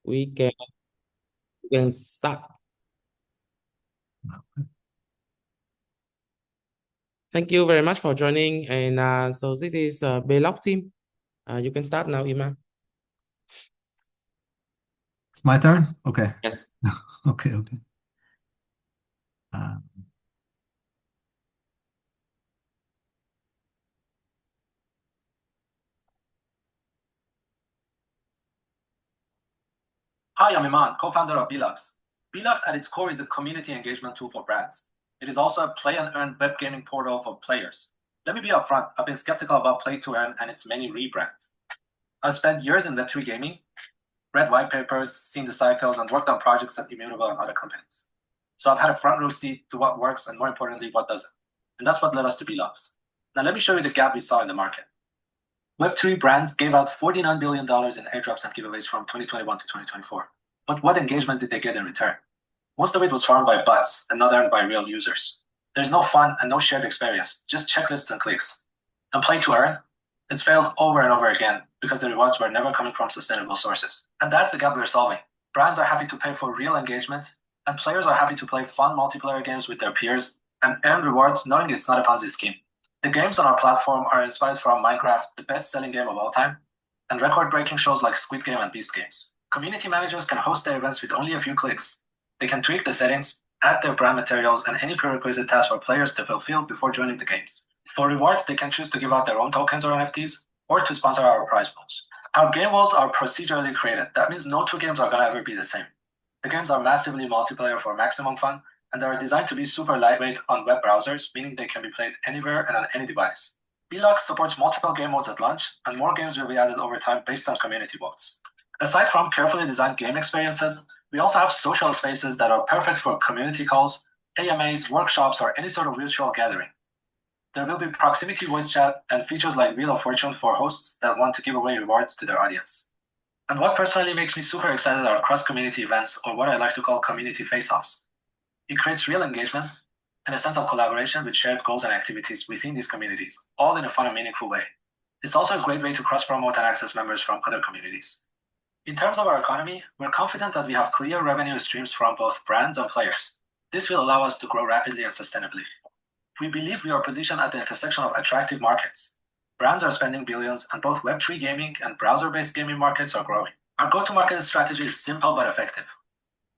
we can, we can start. Thank you very much for joining. And so this is Block team. You can start now, Ima. It's my turn? Okay. Yes. Okay. Uh, Hi, I'm Iman, co-founder of Belux. Belux at its core is a community engagement tool for brands. It is also a play and earn web gaming portal for players. Let me be upfront, I've been skeptical about play to earn and its many rebrands. I've spent years in Web3 gaming, read white papers, seen the cycles, and worked on projects at Immutable and other companies. So I've had a front row seat to what works and more importantly, what doesn't. And that's what led us to Belux. Now let me show you the gap we saw in the market. Web3 brands gave out $49 billion in airdrops and giveaways from 2021 to 2024. But what engagement did they get in return? Most of it was farmed by bots and not earned by real users. There's no fun and no shared experience, just checklists and clicks. And play to earn, it's failed over and over again because the rewards were never coming from sustainable sources. And that's the gap we're solving. Brands are happy to pay for real engagement, and players are happy to play fun multiplayer games with their peers and earn rewards knowing it's not a Ponzi scheme. The games on our platform are inspired from Minecraft, the best-selling game of all time, and record-breaking shows like Squid Game and Beast Games. Community managers can host their events with only a few clicks. They can tweak the settings, add their brand materials, and any prerequisite tasks for players to fulfill before joining the games. For rewards, they can choose to give out their own tokens or NFTs, or to sponsor our prize pools. Our game worlds are procedurally created. That means no two games are going to ever be the same. The games are massively multiplayer for maximum fun, and they are designed to be super lightweight on web browsers, meaning they can be played anywhere and on any device. Belux supports multiple game modes at launch, and more games will be added over time based on community votes. Aside from carefully designed game experiences, we also have social spaces that are perfect for community calls, AMAs, workshops, or any sort of virtual gathering. There will be proximity voice chat and features like Wheel of Fortune for hosts that want to give away rewards to their audience. And what personally makes me super excited are cross-community events, or what I like to call community face-offs. It creates real engagement and a sense of collaboration with shared goals and activities within these communities, all in a fun and meaningful way. It's also a great way to cross-promote and access members from other communities. In terms of our economy, we're confident that we have clear revenue streams from both brands and players. This will allow us to grow rapidly and sustainably. We believe we are positioned at the intersection of attractive markets. Brands are spending billions, and both Web3 gaming and browser-based gaming markets are growing. Our go-to-market strategy is simple but effective.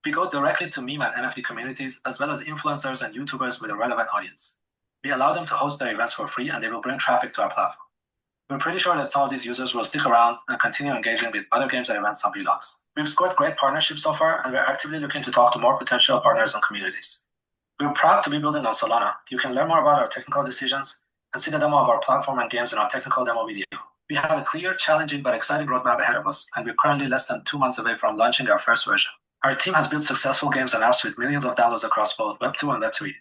We go directly to meme and NFT communities, as well as influencers and YouTubers with a relevant audience. We allow them to host their events for free, and they will bring traffic to our platform. We're pretty sure that some of these users will stick around and continue engaging with other games and events on Vlogs. We've scored great partnerships so far, and we're actively looking to talk to more potential partners and communities. We're proud to be building on Solana. You can learn more about our technical decisions and see the demo of our platform and games in our technical demo video. We have a clear, challenging, but exciting roadmap ahead of us, and we're currently less than 2 months away from launching our first version. Our team has built successful games and apps with millions of downloads across both Web2 and Web3.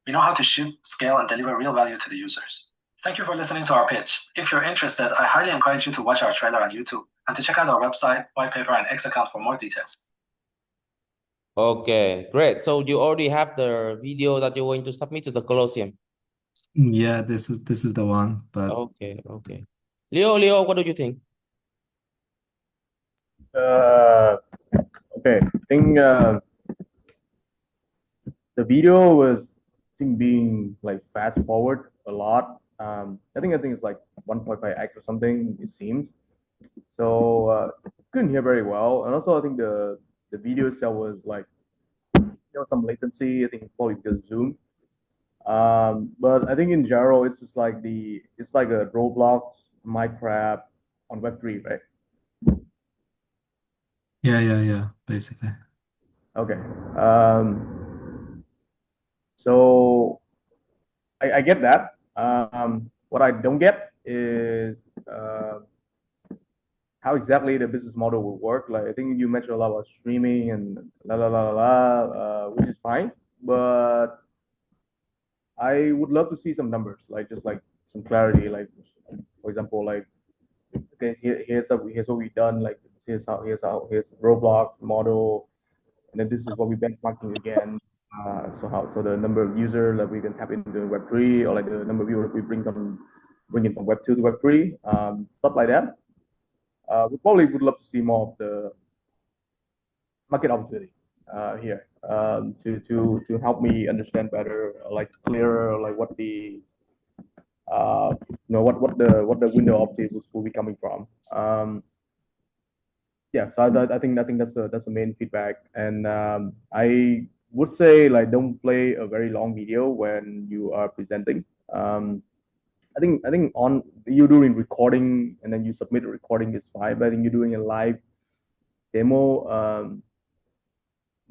We know how to ship, scale, and deliver real value to the users. Thank you for listening to our pitch. If you're interested, I highly encourage you to watch our trailer on YouTube and to check out our website, white paper, and X account for more details. Okay, great. So you already have the video that you're going to submit to the Colosseum. yeah, this is the one, but Okay. Leo, what do you think? Uh, okay, I think the video was, I think, being like fast forward a lot. I think it's like 1.5x or something. It seems so. Couldn't hear very well, and also I think the video itself was like there was some latency. I think probably because of Zoom. But I think in general, it's like a Roblox, Minecraft on Web3, right? yeah, basically. Okay. So I get that. What I don't get is how exactly the business model will work. Like I think you mentioned a lot about streaming and which is fine, but I would love to see some numbers, like just like some clarity. Like for example, like okay, here's what we've done. Like here's Roblox model, and then this is what we benchmarking against. So the number of users that we can tap into Web3, or like the number of viewers we bring in from Web2 to Web3, stuff like that. We probably would love to see more of the market opportunity here to help me understand better, like clearer, like what the what the window of opportunity will be coming from. Yeah, so I think that's the main feedback, and I would say like don't play a very long video when you are presenting. I think on you doing recording and then you submit a recording is fine, but I think you're doing a live demo.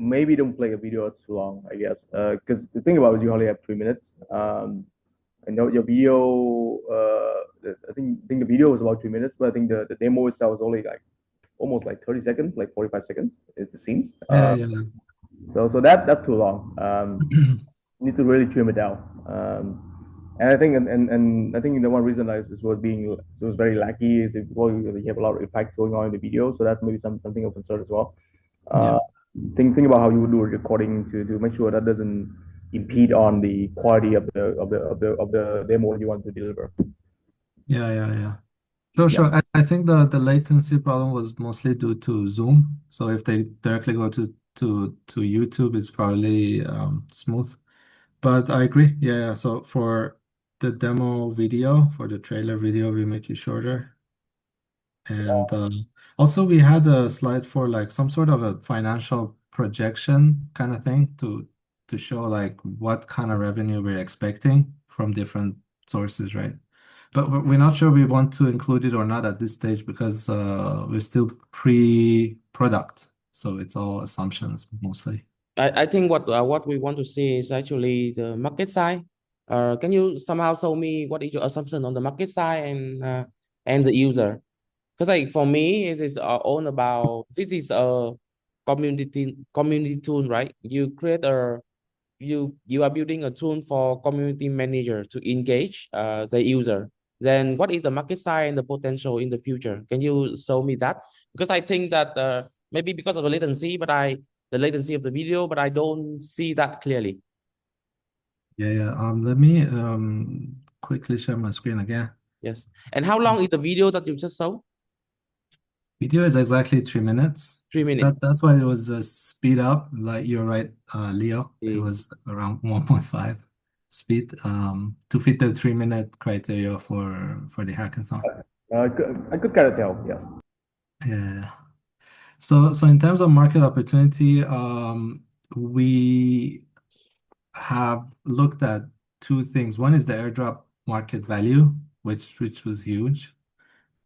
Maybe don't play a video too long, I guess. Because the thing about it, you only have 3 minutes. And your video, I think the video was about 3 minutes, but I think the demo itself was only like almost like 30 seconds, like 45 seconds, it seems. Yeah, yeah. So that's too long. Need to really trim it down. And I think and I think the one reason that this was very lacky is well, you have a lot of effects going on in the video, so that's maybe something of concern as well. Yeah. Think about how you would do a recording to make sure that doesn't impede on the quality of the demo you want to deliver. Yeah, yeah, yeah. Sure. I think the latency problem was mostly due to Zoom. So if they directly go to YouTube, it's probably smooth. But I agree. Yeah, yeah. So for the demo video, for the trailer video, we make it shorter. And also we had a slide for like some sort of a financial projection kind of thing to show like what kind of revenue we're expecting from different sources, right? But we're not sure we want to include it or not at this stage because we're still pre-product. So it's all assumptions mostly. I think what we want to see is actually the market side. Can you somehow show me what is your assumption on the market side and the user? Because like for me, it is all about this is a community tool, right? You are building a tool for community manager to engage the user. Then what is the market size and the potential in the future? Can you show me that? Because I think that maybe because of the latency, the latency of the video, but I don't see that clearly. Yeah, yeah. Let me quickly share my screen again. Yes. And how long is the video that you just saw? Video is exactly 3 minutes. 3 minutes. That's why it was speed up. Like you're right, Leo. It Okay. was around 1.5 speed to fit the 3 minute criteria for the hackathon. I could kind of tell, yeah. Yeah. So in terms of market opportunity, we have looked at two things. One is the airdrop market value, which was huge.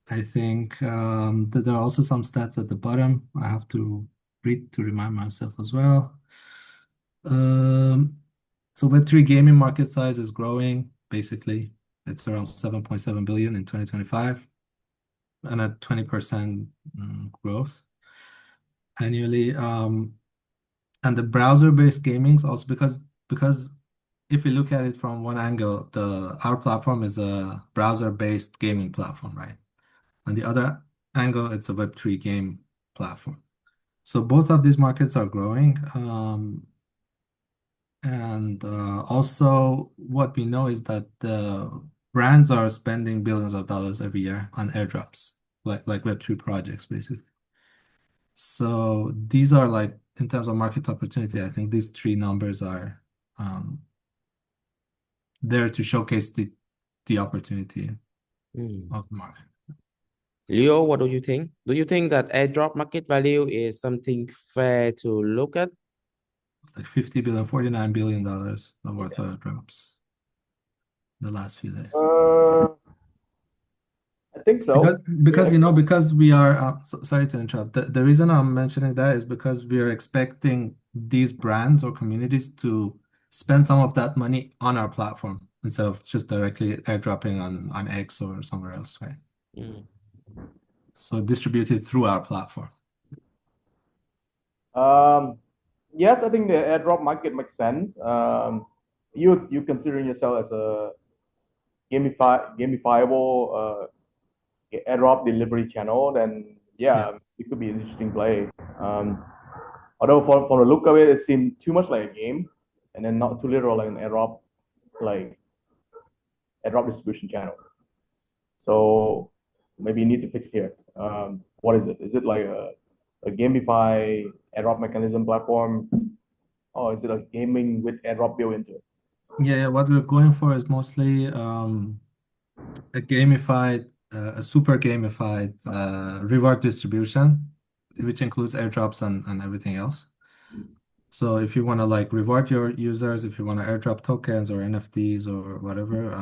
I think that there are also some stats at the bottom I have to read to remind myself as well. So Web3 gaming market size is growing, basically. It's around 7.7 billion in 2025 and a 20% growth annually. And the browser-based gamings also because if we look at it from one angle, our platform is a browser-based gaming platform, right? On the other angle, it's a Web3 game platform. So both of these markets are growing. And also, what we know is that the brands are spending billions of dollars every year on airdrops, like Web3 projects, basically. So these are like, in terms of market opportunity, I think these three numbers are there to showcase the opportunity of the market. Leo, what do you think? Do you think that airdrop market value is something fair to look at? It's like 50 billion, $49 billion worth of drops the last few days. I think so. Because we are sorry to interrupt. The reason I'm mentioning that is because we are expecting these brands or communities to spend some of that money on our platform instead of just directly airdropping on X or somewhere else, right? Mm. So distributed through our platform. Yes, I think the airdrop market makes sense. You considering yourself as a gamifiable airdrop delivery channel, then yeah, it could be an interesting play. Although for the look of it, it seemed too much like a game, and then not too literal like an like airdrop distribution channel. So maybe you need to fix here. What is it? Is it like a gamify airdrop mechanism platform, or is it a gaming with airdrop built into it? Yeah, what we're going for is mostly a gamified, a super gamified reward distribution, which includes airdrops and everything else. So if you want to like reward your users, if you want to airdrop tokens or NFTs or whatever,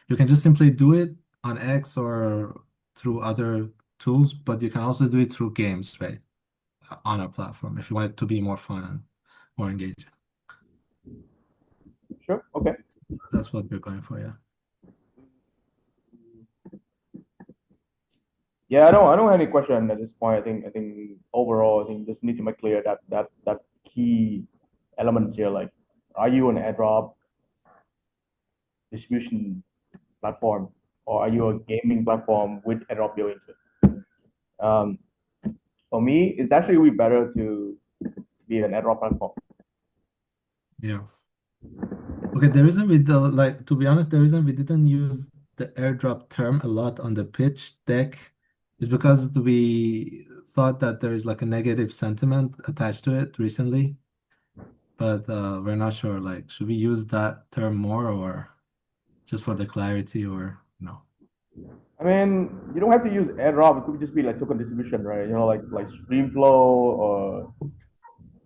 you can just simply do it on X or through other tools, but you can also do it through games, right? On our platform if you want it to be more fun and more engaging. Sure. Okay. That's what we're going for, yeah. Yeah, I don't have any question at this point. I think overall, I think just need to make clear that key elements here. Like, are you an airdrop distribution platform, or are you a gaming platform with airdrop built into it? Um, for me, it's actually way better to be an airdrop platform. Yeah. Okay, the reason we do, like to be honest, the reason we didn't use the airdrop term a lot on the pitch deck is because we thought that there is like a negative sentiment attached to it recently, but we're not sure. Like, should we use that term more or just for the clarity or no? I mean, you don't have to use airdrop. It could just be like token distribution, right? You know, like Streamflow or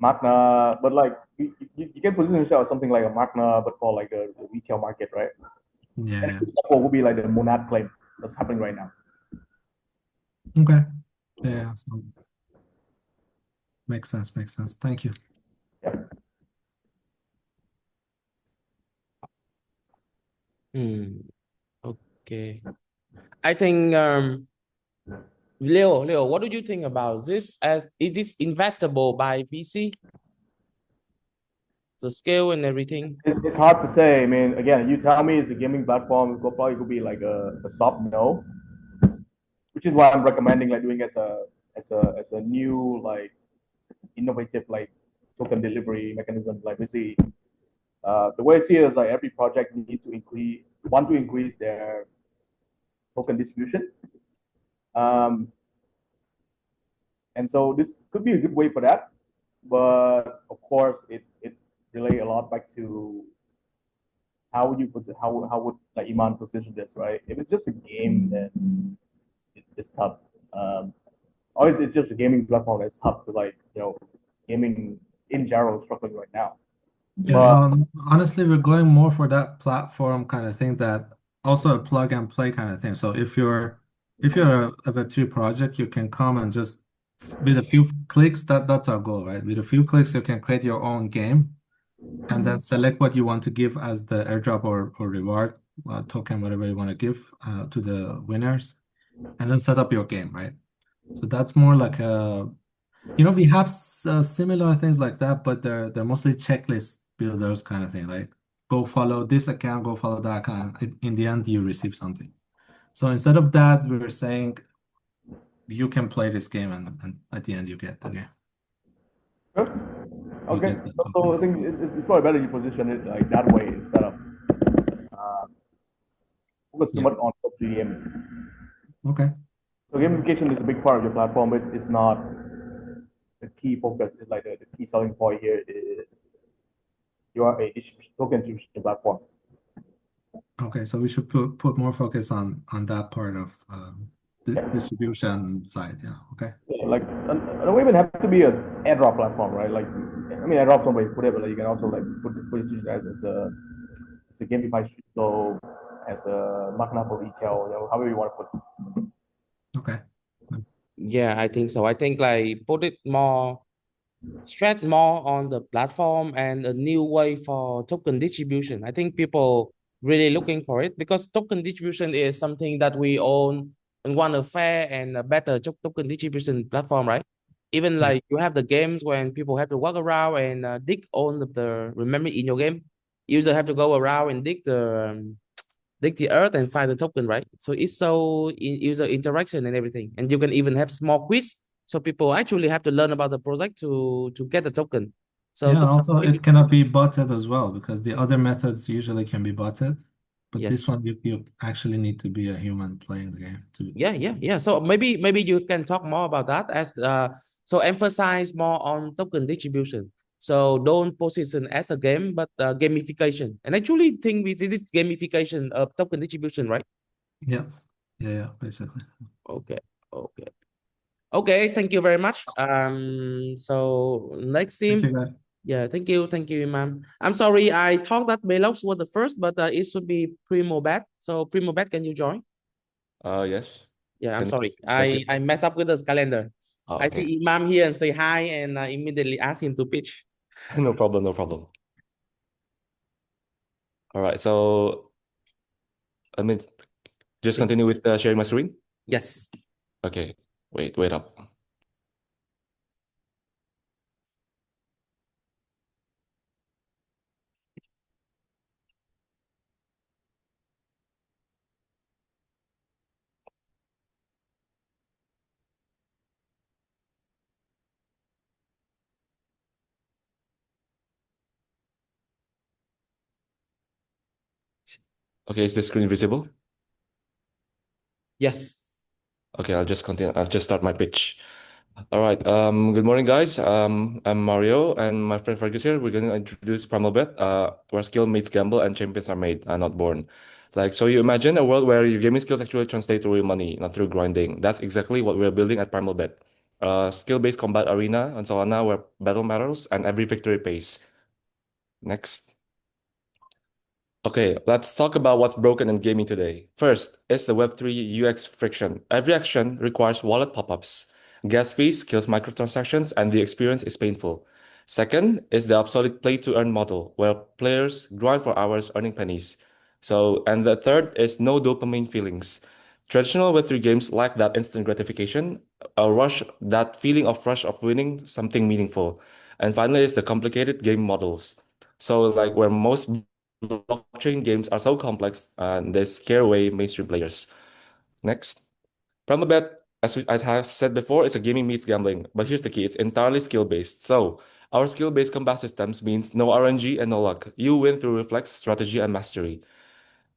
Magna. But like you can position yourself as something like a Magna, but for like the retail market, right? Yeah, And yeah. an example would be like the Monad claim that's happening right now. Okay. Yeah, so makes sense, makes sense. Thank you. Yeah. Okay. I think Leo, what do you think about this? As is this investable by VC? The scale and everything. It's hard to say. I mean, again, you tell me it's a gaming platform, it could probably could be like a soft no, which is why I'm recommending like doing as a new like innovative like token delivery mechanism. Like we see, the way I see it is like every project need to increase their token distribution. Um, and so this could be a good way for that, but of course it relay a lot back to how would you put it, how would like Iman position this, right? If it's just a game, then it's tough. Or is it just a gaming platform that's tough to like gaming in general is struggling right now. Yeah, But no, honestly, we're going more for that platform kind of thing that also a plug and play kind of thing. So if you're a Web3 project, you can come and just with a few clicks, that's our goal, right? With a few clicks, you can create your own game and then select what you want to give as the airdrop or reward token, whatever you want to give to the winners, and then set up your game, right? So that's more like a we have similar things like that, but they're mostly checklist builders kind of thing. Like go follow this account, go follow that account. In the end, you receive something. So instead of that, we're saying you can play this game, and at the end, you get the game. sure. You Okay, get the so I tokens. think it's probably better you position it like that way instead of focus too Yeah. much on PUBG gaming. Okay. So gamification is a big part of your platform, but it's not the key focus. It's like the key selling point here is you are a token distribution platform. Okay. So we should put more focus on that part of the Yeah. distribution side. Yeah. Okay. Yeah, like I don't even have to be an airdrop platform, right? Like I mean, airdrop somebody put it, but like, you can also like put it as a gamified so as a magna for retail, however you want to put it. Okay. Yeah, I think so. I think like put it more stress more on the platform and a new way for token distribution. I think people really looking for it because token distribution is something that we own and want a fair and a better token distribution platform, right? Even Yeah. like you have the games when people have to walk around and dig on remember in your game, user have to go around and dig the earth and find the token, right? So it's so user interaction and everything, and you can even have small quiz so people actually have to learn about the project to get the token. So Yeah, and also it cannot be botted as well because the other methods usually can be botted, but this yes, one you actually need to be a human playing the game to. yeah. So maybe you can talk more about that as So emphasize more on token distribution. So don't position as a game, but gamification. And actually think this is gamification of token distribution, right? Yeah. Yeah, basically. Okay. Okay. Okay. Thank you very much. So next Thank you, team. guys. Yeah, thank you. Thank you, Imam. I'm sorry, I thought that Belox was the first, but it should be Primo Bet. So Primo Bet, can you join? Yes. Yeah, I'm Can sorry. you guys hear? I mess up with the calendar. Oh, I okay. see Imam here and say hi, and immediately ask him to pitch. No problem, no problem. All right, so let me just continue with sharing my screen. Yes. Okay, wait up. Okay, is the screen visible? Yes. Okay, I'll just continue. I'll just start my pitch. All right. Good morning, guys. I'm Mario, and my friend Fergus here. We're going to introduce Primal Bet, where skill meets gamble and champions are made, not born. Like, so you imagine a world where your gaming skills actually translate to real money, not through grinding. That's exactly what we're building at Primal Bet. Skill-based combat arena on Solana where battle matters and every victory pays. Next. Okay, let's talk about what's broken in gaming today. First is the Web3 UX friction. Every action requires wallet pop-ups. Gas fees kills microtransactions and the experience is painful. Second is the obsolete play-to-earn model, where players grind for hours earning pennies. And the third is no dopamine feelings. Traditional Web3 games lack that instant gratification, a rush, that feeling of rush of winning something meaningful. And finally is the complicated game models. So like where most blockchain games are so complex and they scare away mainstream players. Next. Promobet, I have said before, is a gaming meets gambling. But here's the key, it's entirely skill-based. So our skill-based combat systems means no RNG and no luck. You win through reflex, strategy, and mastery.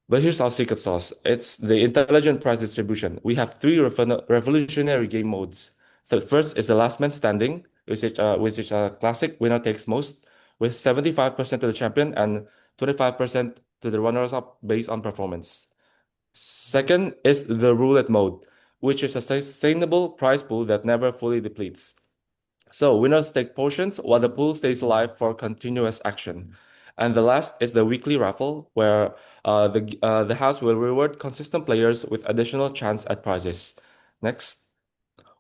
But here's our secret sauce. It's the intelligent price distribution. We have three revolutionary game modes. The first is the last man standing, which is a classic winner takes most, with 75% to the champion and 25% to the runners-up based on performance. Second is the roulette mode, which is a sustainable prize pool that never fully depletes. So winners take portions while the pool stays alive for continuous action. And the last is the weekly raffle, where the house will reward consistent players with additional chance at prizes. Next,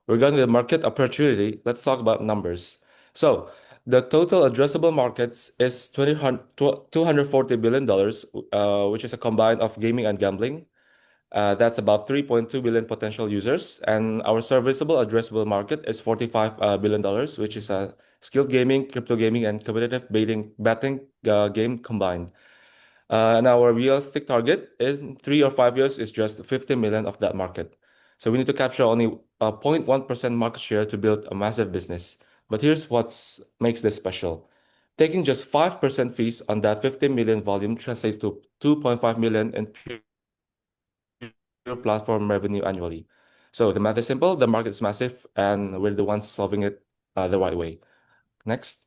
regarding the market opportunity, let's talk about numbers. So the total addressable markets is $240 billion, which is a combine of gaming and gambling. That's about 3.2 billion potential users, and our serviceable addressable market is $45 billion, which is a skilled gaming, crypto gaming, and competitive betting game combined. And our realistic target in 3 or 5 years is just 50 million of that market. So we need to capture only 0.1% market share to build a massive business. But here's what makes this special. Taking just 5% fees on that 50 million volume translates to 2.5 million in pure platform revenue annually. So the math is simple, the market is massive, and we're the ones solving it the right way. Next,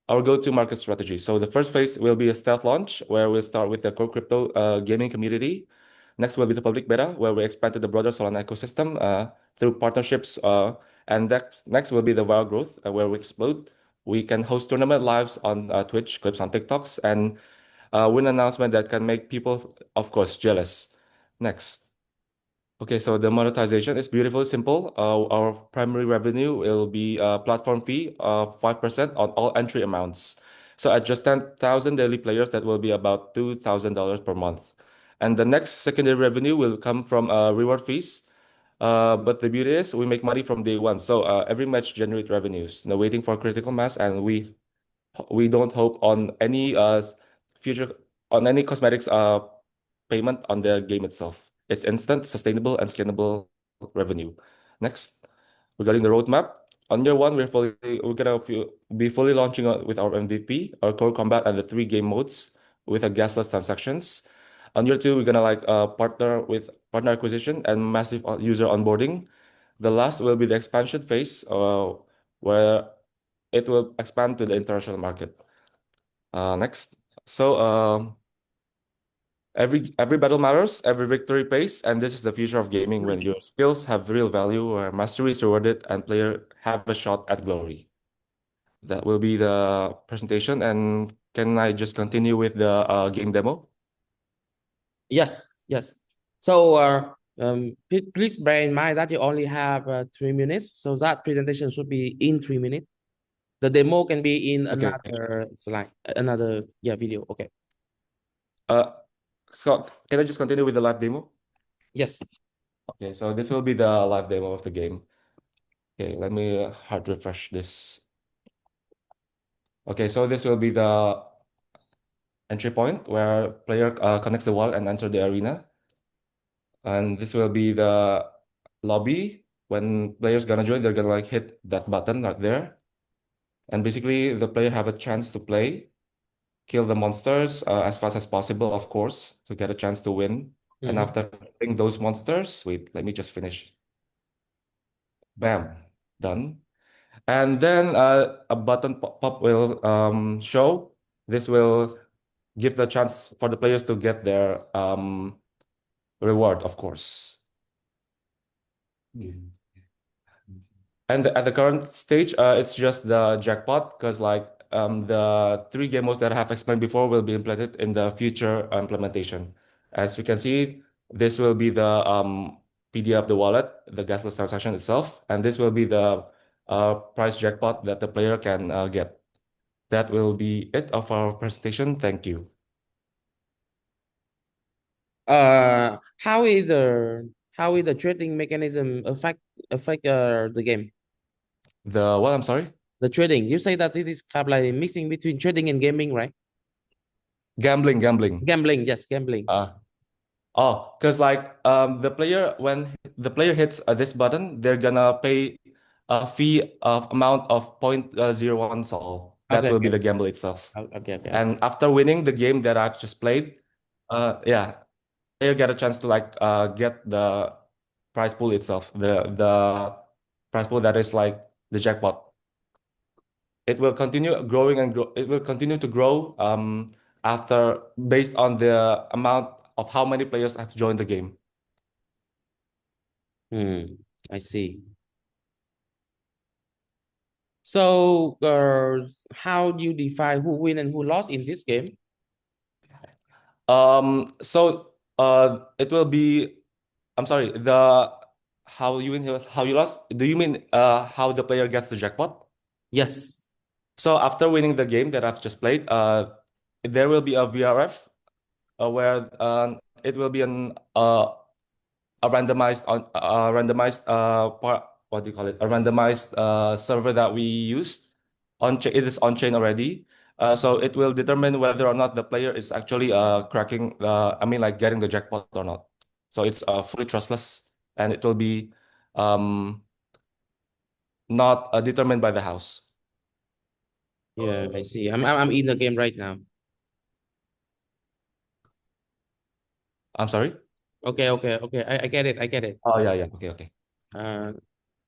our go-to market strategy. So the first phase will be a stealth launch, where we'll start with the core crypto gaming community. Next will be the public beta, where we expand to the broader Solana ecosystem through partnerships. And next will be the viral growth, where we explode. We can host tournament lives on Twitch, clips on TikToks, and win announcement that can make people, of course, jealous. Next. Okay, so the monetization is beautifully simple. Our primary revenue will be a platform fee of 5% on all entry amounts. So at just 10,000 daily players, that will be about $2,000 per month. And the next secondary revenue will come from reward fees. But the beauty is we make money from day one. So every match generate revenues. No waiting for critical mass, and we don't hope on any future on any cosmetics payment on the game itself. It's instant, sustainable, and scalable revenue. Next, regarding the roadmap, on year one, we're gonna be fully launching with our MVP, our core combat, and the three game modes with a gasless transactions. On year two, we're gonna partner acquisition and massive user onboarding. The last will be the expansion phase, where it will expand to the international market. Next. So every battle matters, every victory pays, and this is the future of gaming when your skills have real value, where mastery is rewarded, and player have a shot at glory. That will be the presentation, and can I just continue with the game demo? Yes, yes. So please bear in mind that you only have 3 minutes, so that presentation should be in 3 minutes. The demo can be in Okay. another slide, another video. Okay. Scott, can I just continue with the live demo? Yes. Okay, so this will be the live demo of the game. Okay, let me hard refresh this. Okay, so this will be the entry point where player connects the wall and enter the arena. And this will be the lobby. When players gonna join, they're gonna like hit that button right there. And basically the player have a chance to play, kill the monsters as fast as possible, of course, to get a chance to win. And after killing those monsters, wait, let me just finish. Bam, done. And then a button pop will show. This will give the chance for the players to get their reward, of course. And at the current stage, it's just the jackpot because like the three game modes that I have explained before will be implemented in the future implementation. As you can see, this will be the PDF of the wallet, the gasless transaction itself, and this will be the price jackpot that the player can get. That will be it of our presentation. Thank you. How is the trading mechanism affect the game? The what? I'm sorry? The trading. You say that this is kind of like mixing between trading and gaming, right? Gambling. Gambling, yes, gambling. Oh, because like the player when the player hits this button, they're gonna pay a fee of amount of 0.01 sol. That Okay, will be okay. the gamble itself. Okay. And after winning the game that I've just played, yeah, player get a chance to like get the prize pool itself, the prize pool that is like the jackpot. It will continue growing and grow. It will continue to grow after based on the amount of how many players have joined the game. I see. So, how do you define who win and who lost in this game? So it will be. I'm sorry. The how you win, how you lost. Do you mean how the player gets the jackpot? Yes. So after winning the game that I've just played, there will be a VRF where it will be a randomized part, what do you call it? A randomized server that we used on chain. It is on chain already. So it will determine whether or not the player is actually cracking I mean like getting the jackpot or not. So it's fully trustless and it will be not determined by the house. Yeah, I see. I'm in the game right now. I'm sorry? Okay. I get it. I get it. Oh yeah. Okay.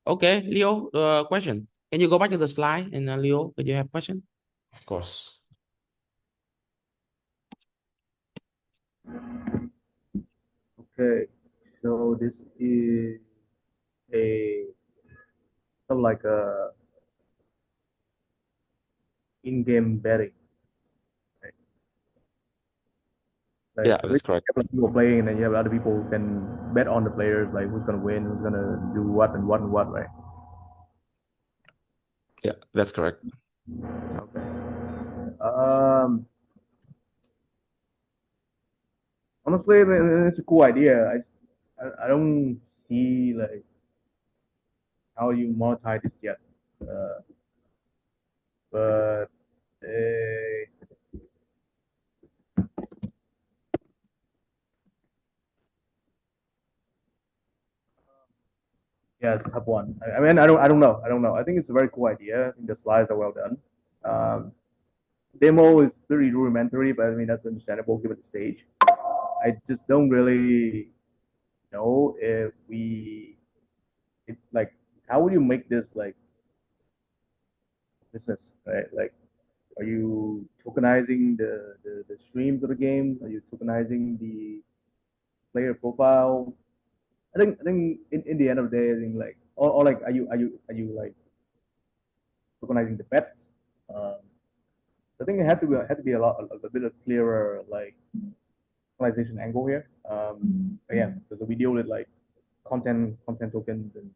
Okay, Leo, question. Can you go back to the slide and Leo, could you have question? Of course. Okay, so this is a sort of like a in-game betting. Right? Like, Yeah, so that's basically correct. you have like people playing, and then you have other people who can bet on the players, like who's gonna win, who's gonna do what and what and what, right? Yeah, that's correct. Okay. Um, Honestly, I mean, it's a cool idea. I don't see like how you monetize this yet, but yes, have one. I mean, I don't know. I don't know. I think it's a very cool idea. I think the slides are well done. Demo is pretty rudimentary, but I mean that's understandable given the stage. I just don't really know if like how would you make this like business, right? Like, are you tokenizing the streams of the game? Are you tokenizing the player profile? I think in the end of the day, I think like or like are you like tokenizing the bets? Um, I think it had to be a bit of clearer like monetization angle here. Again, because we deal with like content tokens and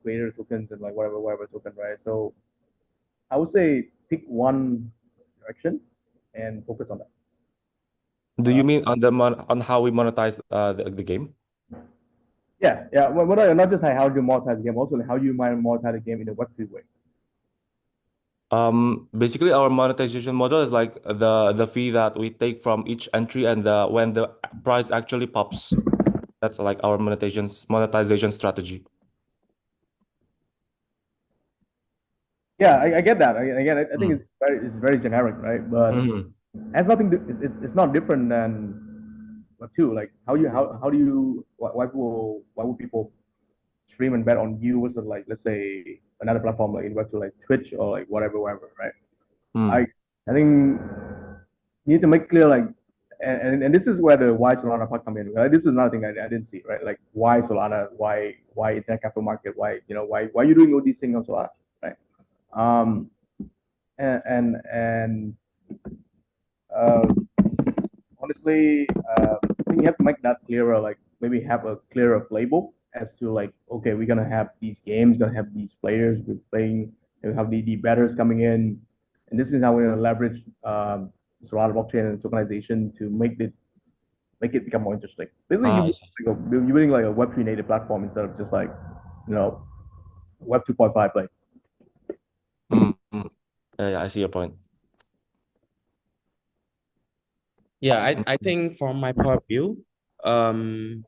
creator tokens and like whatever token, right? So I would say pick one direction and focus on that. Do you mean on on how we monetize the game? Yeah. Well, not just like how you monetize the game, also like how you might monetize the game in a Web3 way. Basically our monetization model is like the fee that we take from each entry and when the price actually pops. That's like our monetization strategy. Yeah, I get that. Again, I think it's very generic, right? But Mhm. has nothing to, it's not different than Web2. Like how do you why would people stream and bet on you versus like let's say another platform like in Web2 like Twitch or like whatever, right? I Mm. I think you need to make clear like and this is where the why Solana part come in. Right? This is another thing I didn't see, right? Like why Solana, why internet capital market, why you doing all these things on Solana, right? Um and uh, honestly, I think you have to make that clearer. Like maybe have a clearer playbook as to like, okay, we're gonna have these games, gonna have these players, we're playing, we have the betters coming in, and this is how we're gonna leverage Solana blockchain and tokenization to make it become more interesting. Basically, I see. you're building like a Web3 native platform instead of just like you know Web 2.5 play. Mm. Yeah, I see your point. Yeah, I think from my point of view, um,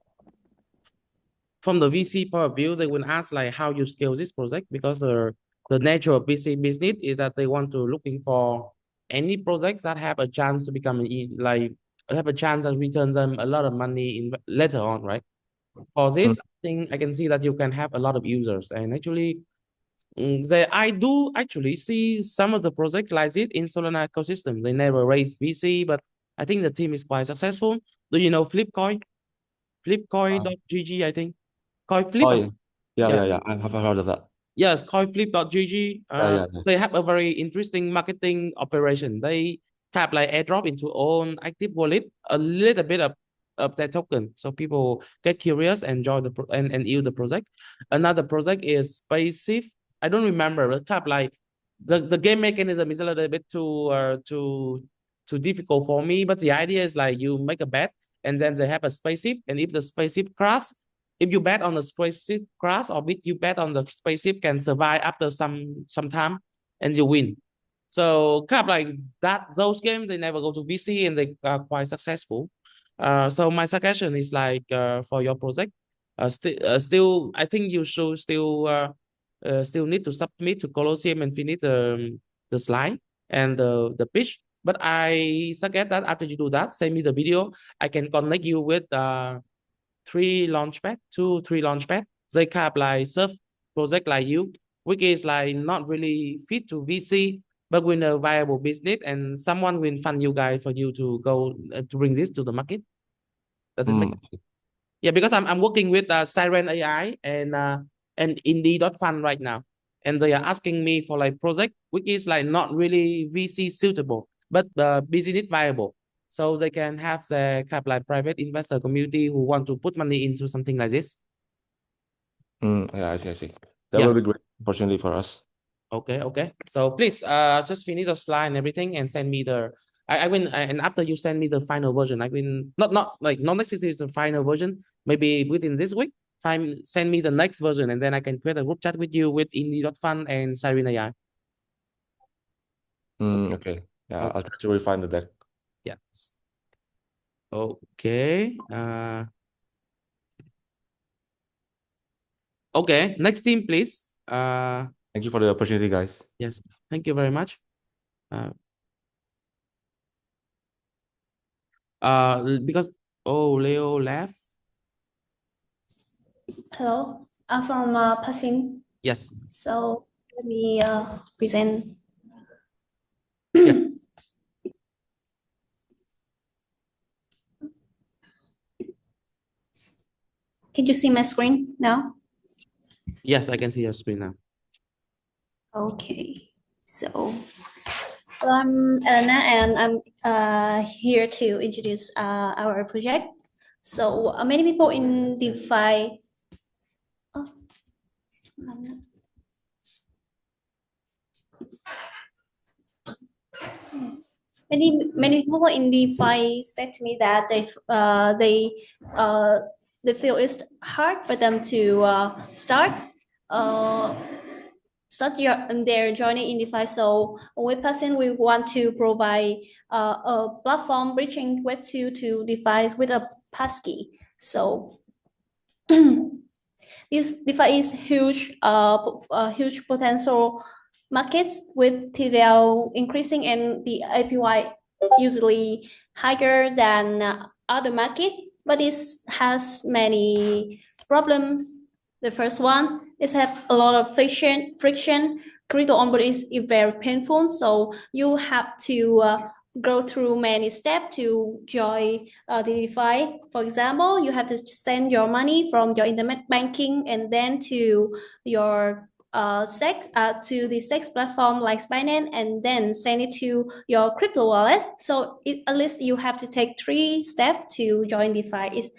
from the VC point of view, they will ask like how you scale this project because the nature of VC business is that they want to looking for any projects that have a chance to become like have a chance and return them a lot of money in later on, right? For Mm. this, I think I can see that you can have a lot of users and actually I do actually see some of the projects like it in Solana ecosystem. They never raise VC, but I think the team is quite successful. Do you know Flipcoin? Flipcoin.gg, I think. Coin Flip. Oh yeah. Yeah, Yeah. yeah, yeah. I have heard of that. Yes, coinflip.gg. Yeah. They have a very interesting marketing operation. They have like airdrop into own active wallet a little bit of that token, so people get curious and join and use the project. Another project is Spaceship. I don't remember, but kind of like the game mechanism is a little bit too difficult for me. But the idea is like you make a bet, and then they have a spaceship, and if the spaceship crash, if you bet on the spaceship crash or if you bet on the spaceship can survive after some time and you win. So kind of like that, those games they never go to VC and they are quite successful. So my suggestion is like for your project, still I think you should still need to submit to Colosseum and finish the slide and the pitch. But I suggest that after you do that, send me the video. I can connect you with three launchpad. They kind of like serve project like you, which is like not really fit to VC, but with a viable business and someone will fund you guys for you to go to bring this to the market. Does it make Mm. sense? Yeah, because I'm working with Siren AI and Indie.fund right now, and they are asking me for like project which is like not really VC suitable, but business viable. So they can have the kind of like private investor community who want to put money into something like this. Yeah, I see. That Yeah. will be great opportunity for us. Okay. So please just finish the slide and everything and send me the I will and after you send me the final version, I will not necessarily the final version, maybe within this week, send me the next version and then I can create a group chat with you with Indie.fund and Siren AI. Okay. Yeah, Oh, I'll try to refine the deck. yeah. Okay. Okay, next team, please. Thank you for the opportunity, guys. Yes, thank you very much. Because Leo left. Hello, I'm from Passin. Yes. So Let me present. Yeah. Can you see my screen now? Yes, I can see your screen now. Okay, so I'm Elena and I'm here to introduce our project. So many people in DeFi. Oh, many people in DeFi said to me that they feel it's hard for them to uh, their journey in DeFi. So with Passin, we want to provide a platform bridging Web 2 to DeFi with a passkey. So this DeFi is huge potential markets with TVL increasing and the APY usually higher than other market, but it has many problems. The first one is have a lot of friction. Crypto onboard is very painful, so you have to go through many steps to join the DeFi. For example, you have to send your money from your internet banking and then to your to the SEX platform like Binance and then send it to your crypto wallet. So at least you have to take 3 steps to join DeFi. It's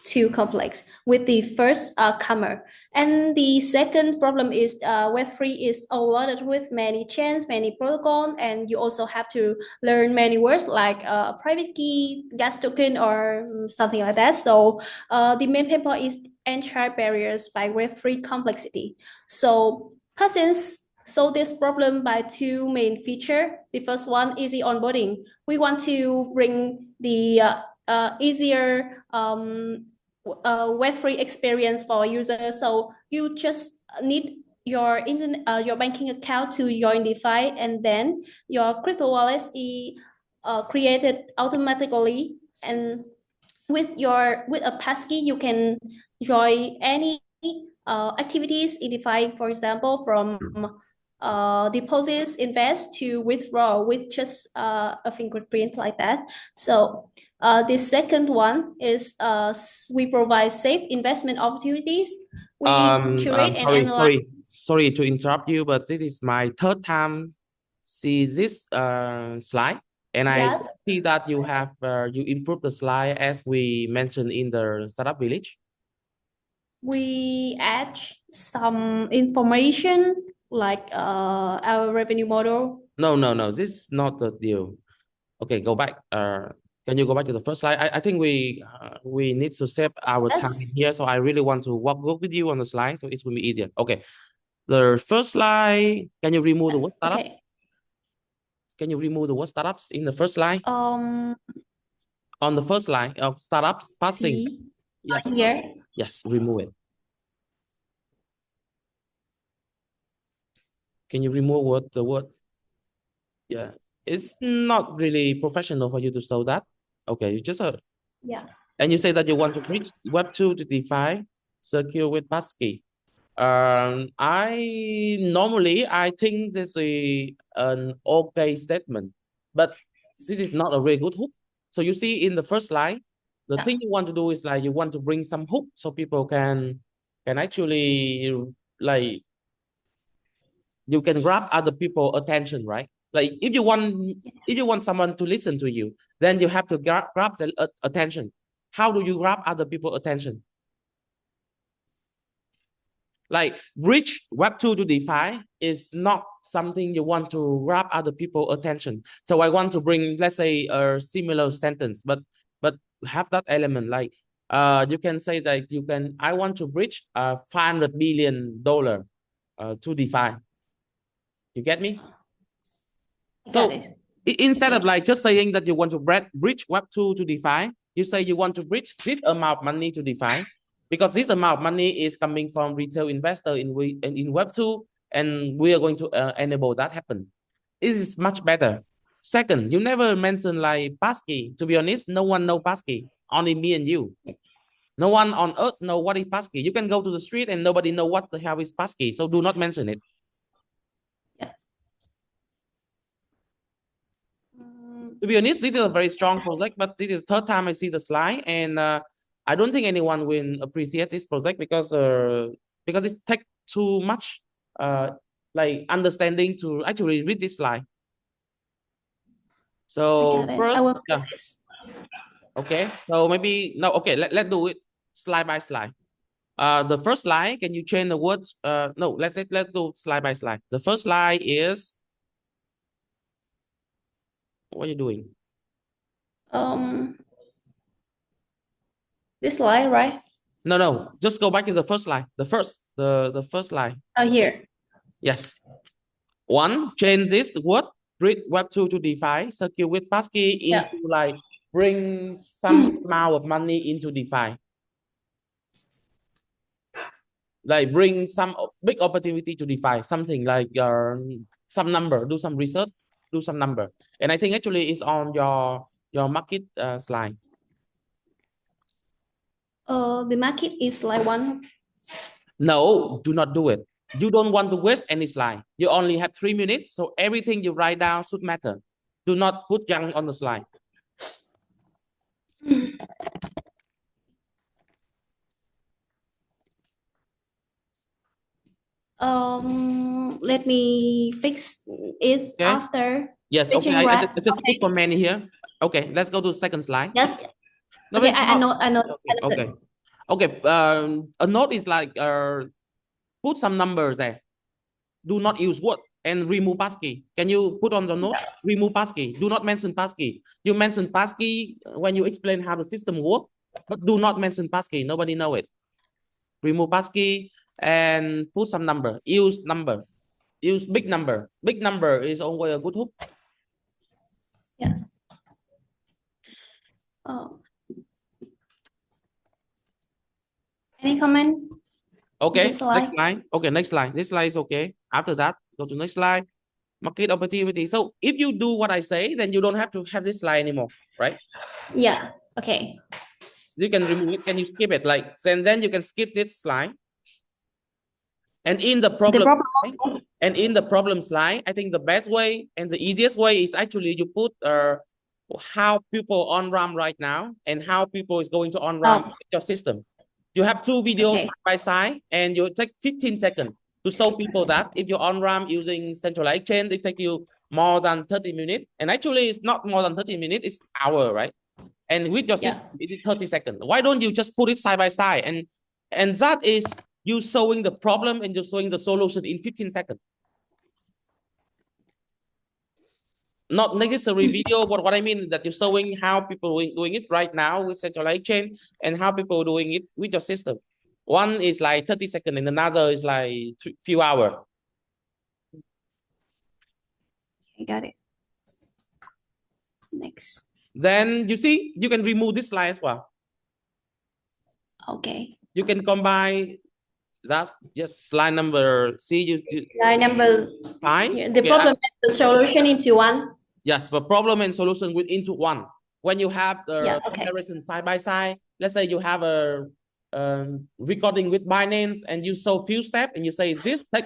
too complex with the first comer. And the second problem is Web3 is overloaded with many chains, many protocols, and you also have to learn many words like private key, gas token, or something like that. So the main pain point is entry barriers by Web3 complexity. So Pasins solve this problem by 2 main features. The first one, easy onboarding. We want to bring the easier web-free experience for users. So you just need your internet, your banking account to join DeFi, and then your crypto wallet is created automatically. And with a passkey, you can join any activities in DeFi, for example, from deposits, invest to withdraw with just a fingerprint like that. So the second one is we provide safe investment opportunities. We curate and analyze. Sorry to interrupt you, but this is my third time see this slide, and I see that you have you improved the slide as we mentioned in the startup village. We add some information like our revenue model. No, this is not the deal. Okay, go back. Can you go back to the first slide? I think we need to save our time here, so I really want to work with you on the slide, so it will be easier. Okay, the first slide. Can you remove the word startup? Okay. Can you remove the word startups in the first slide? On the first line of startups passing. Yes. Here. Yes, remove it. Can you remove the word? Yeah, it's not really professional for you to show that. Okay, you just yeah. And you say that you want to bridge Web 2 to DeFi, secure with passkey. I think this is an okay statement, but this is not a very good hook. So you see in the first line, the thing you want to do is like you want to bring some hook so people can actually like you can grab other people attention, right? Like if you want someone to listen to you, then you have to grab their attention. How do you grab other people attention? Like bridge Web 2 to DeFi is not something you want to grab other people's attention. So I want to bring, let's say, a similar sentence, but have that element. Like you can say that I want to bridge $500 million to DeFi. You get me? Got it. Instead of like just saying that you want to bridge Web 2 to DeFi, you say you want to bridge this amount of money to DeFi, because this amount of money is coming from retail investor in Web 2, and we are going to enable that happen. It is much better. Second, you never mention like passkey. To be honest, no one know passkey. Only me and you. No one on earth know what is passkey. You can go to the street and nobody know what the hell is passkey. So do not mention it. To be honest, this is a very strong project, but this is third time I see the slide, and I don't think anyone will appreciate this project because it takes too much like understanding to actually read this slide. So Got it. I first, will yeah, practice. okay. So maybe no, okay. Let's do it slide by slide. The first slide, can you change the words? No, let's do slide by slide. The first slide is what are you doing? This slide, right? No, just go back to the first slide. The first slide. Oh, here. Yes. One, change this word read Web2 to DeFi, circuit with passkey into like bring some amount of money into DeFi. Like bring some big opportunity to DeFi, something like some number, do some research, do some number. And I think actually it's on your market slide. The market is like one. No, do not do it. You don't want to waste any slide. You only have 3 minutes, so everything you write down should matter. Do not put junk on the slide. Let me fix it after. Yes, okay. I just Okay. put comment here. Okay, let's go to the second slide. Yes. No, okay, I know. Okay. Okay. A note is like put some numbers there. Do not use word and remove passkey. Can you put on the note? Yeah. Remove passkey. Do not mention passkey. You mention passkey when you explain how the system works, but do not mention passkey. Nobody know it. Remove passkey and put some number. Use number. Use big number. Big number is always a good hook. Yes. Any comment? Okay, Next slide. Okay, next slide. This slide is okay. After that, go to next slide. Market opportunity. So if you do what I say, then you don't have to have this slide anymore, right? Yeah. Okay. You can remove it. Can you skip it? Like then you can skip this slide. And in the problem slide, I think the best way and the easiest way is actually you put how people on RAM right now and how people is going to on RAM your system. You have two videos side by side, and you take 15 seconds to show people that if you're on RAM using centralized chain, it takes you more than 30 minutes. And actually, it's not more than 30 minutes, it's hour, right? And with your system, it is 30 seconds. Why don't you just put it side by side? And that is you showing the problem and you're showing the solution in 15 seconds. Not necessary video, but what I mean is that you're showing how people doing it right now with centralized chain and how people are doing it with your system. One is like 30 seconds and another is like few hours. I got it. Next. Then you see, you can remove this slide as well. Okay. You can combine that's just slide number. See you. Slide number 5. The problem and the solution into one. Yes, but problem and solution into one. When you have the comparison side by side, let's say you have a recording with Binance and you show few steps and you say this take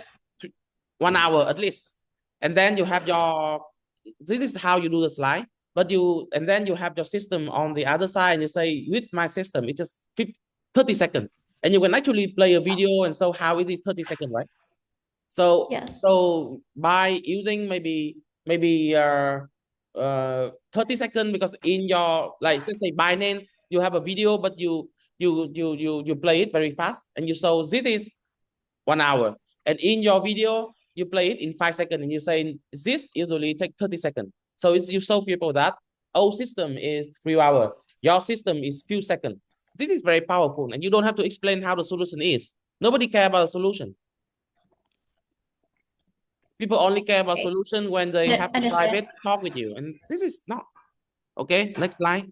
1 hour at least, and then you have your. This is how you do the slide, but and then you have your system on the other side and you say with my system it's just 30 seconds. And you can actually play a video and show how it is 30 seconds, right? So so by using maybe 30 seconds, because in your like let's say Binance, you have a video, but you play it very fast and you show this is 1 hour. And in your video, you play it in 5 seconds and you say this usually take 30 seconds. So it's you show people that our system is 3 hours. Your system is few seconds. This is very powerful, and you don't have to explain how the solution is. Nobody cares about the solution. People only care about solution when they have a private talk with you, and this is not. Okay, next slide.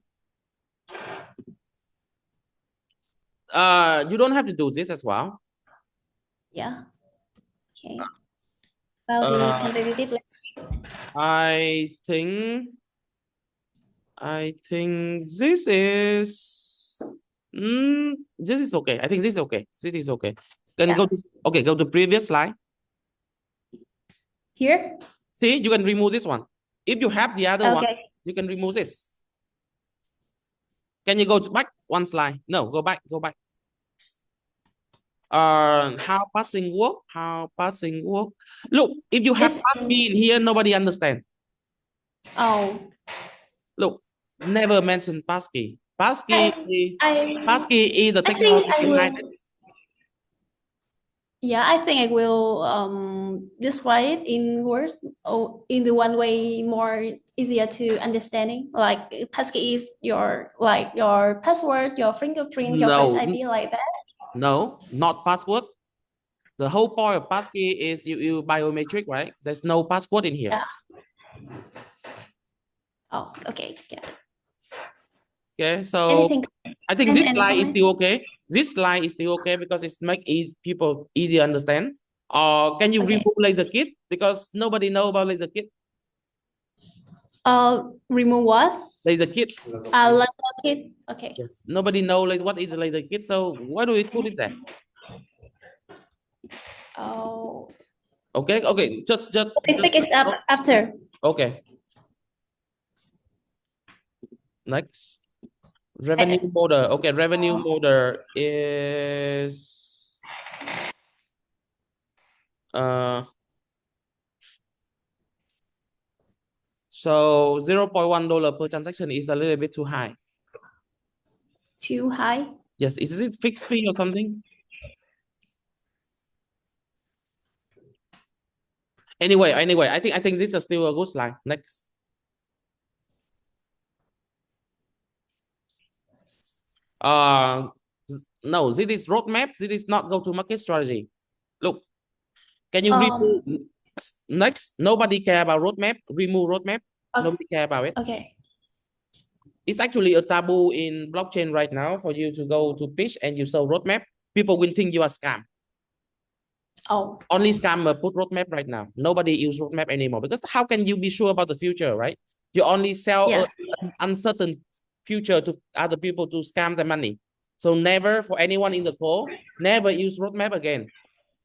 You don't have to do this as well. Yeah. Okay. About the competitive landscape. I think this is okay. I think this is okay. This is okay. Then go to previous slide. Here. See, you can remove this one. If you have the other one, You can remove this. Can you go back one slide? No, go back. How passing work? Look, if you have This passkey in here, nobody understand. oh Look, never mention passkey. Passkey is the I think technology I behind will. this. Yeah, I think I will describe it in words or in the one way more easier to understanding. Like passkey is your password, your fingerprint, your face No, ID like that. no, not password. The whole point of passkey is you biometric, right? There's no password in here. Yeah. Oh, okay. Yeah. Okay, so Anything? I think this Any slide is comment? still okay. This slide is still okay because it's make people easy understand. Or can you Okay. remove laser kit because nobody know about laser kit? Remove what? Laser kit. Laser kit. Okay. Yes, nobody know like what is a laser kit. So why do we put it there? Oh, Okay. Just I think it's up after. okay. Next. Revenue model. Okay, revenue model is so $0.1 per transaction is a little bit too high. Too high? Yes, is it fixed fee or something? Anyway, I think this is still a good slide. Next. No, this is roadmap. This is not go-to-market strategy. Look, can you remove next? Nobody care about roadmap. Remove roadmap. Nobody care about it. Okay. It's actually a taboo in blockchain right now for you to go to pitch and you show roadmap. People will think you are scam. Oh. Only scammer put roadmap right now. Nobody use roadmap anymore because how can you be sure about the future, right? You only sell an uncertain future to other people to scam the money. So never for anyone in the call, never use roadmap again.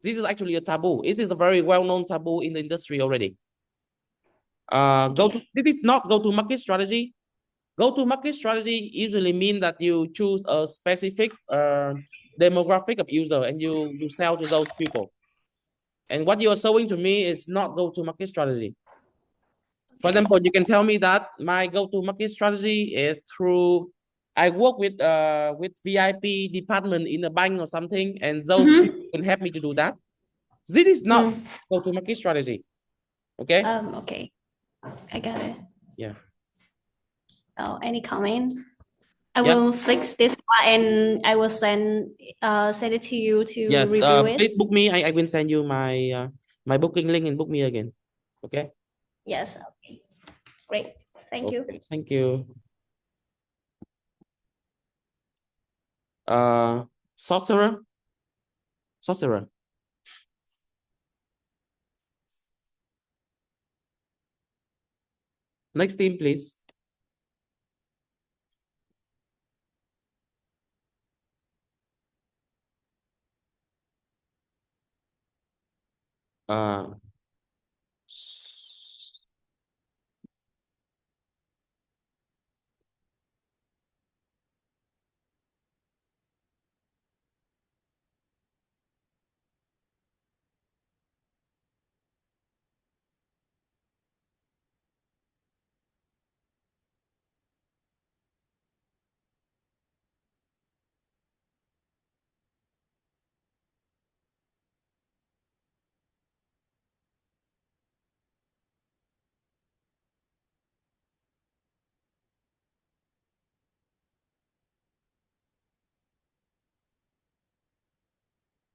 This is actually a taboo. This is a very well-known taboo in the industry already. This is not go-to-market strategy. Go-to-market strategy usually mean that you choose a specific demographic of user and you sell to those people. And what you are showing to me is not go-to-market strategy. For example, you can tell me that my go-to-market strategy is through I work with VIP department in a bank or something, and those people can help me to do that. This is not go-to-market strategy. Okay. Okay. I got it. Yeah. Oh, any comment? I Yep. will fix this and I will send it to you to Yes. review it. Please book me. I will send you my my booking link and book me again. Okay. Yes. Okay. Great. Thank you. Thank you. Sorcerer. Sorcerer. Next team, please.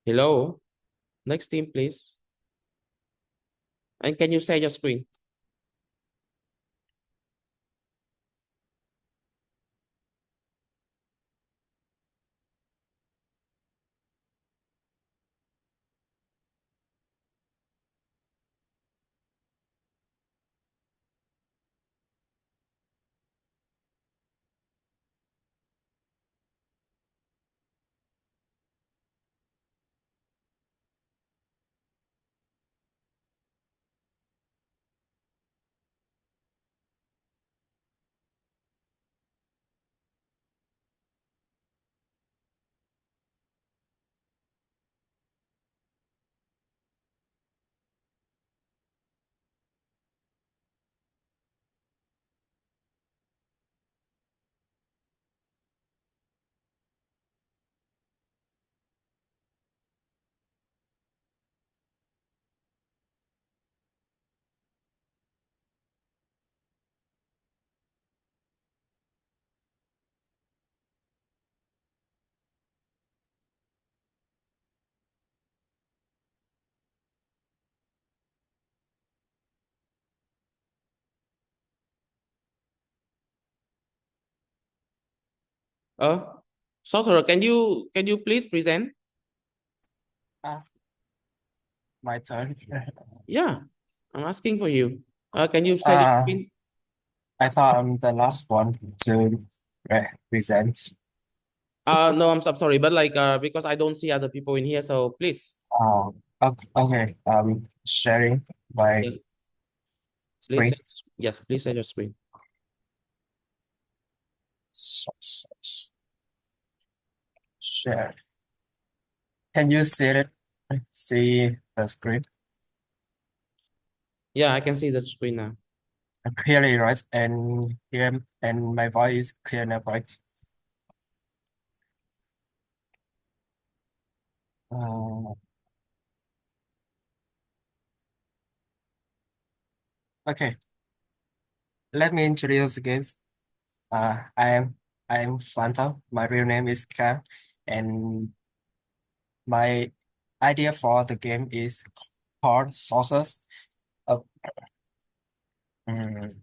Hello. Next team, please. And can you share your screen? Sorcerer, can you please present? My turn. Yeah, I'm asking for you. Can you share your screen? I thought I'm the last one to present. No, I'm sorry, but like because I don't see other people in here, so please. Okay. Sharing my Yeah. screen. Yes, please share your screen. Share. Can you see it? See the screen Yeah, I can see the screen now. clearly, right? And here, and my voice is clear enough, right? Okay. Let me introduce again. I'm Fanta. My real name is Cam, and my idea for the game is called Sources. Uh, mm,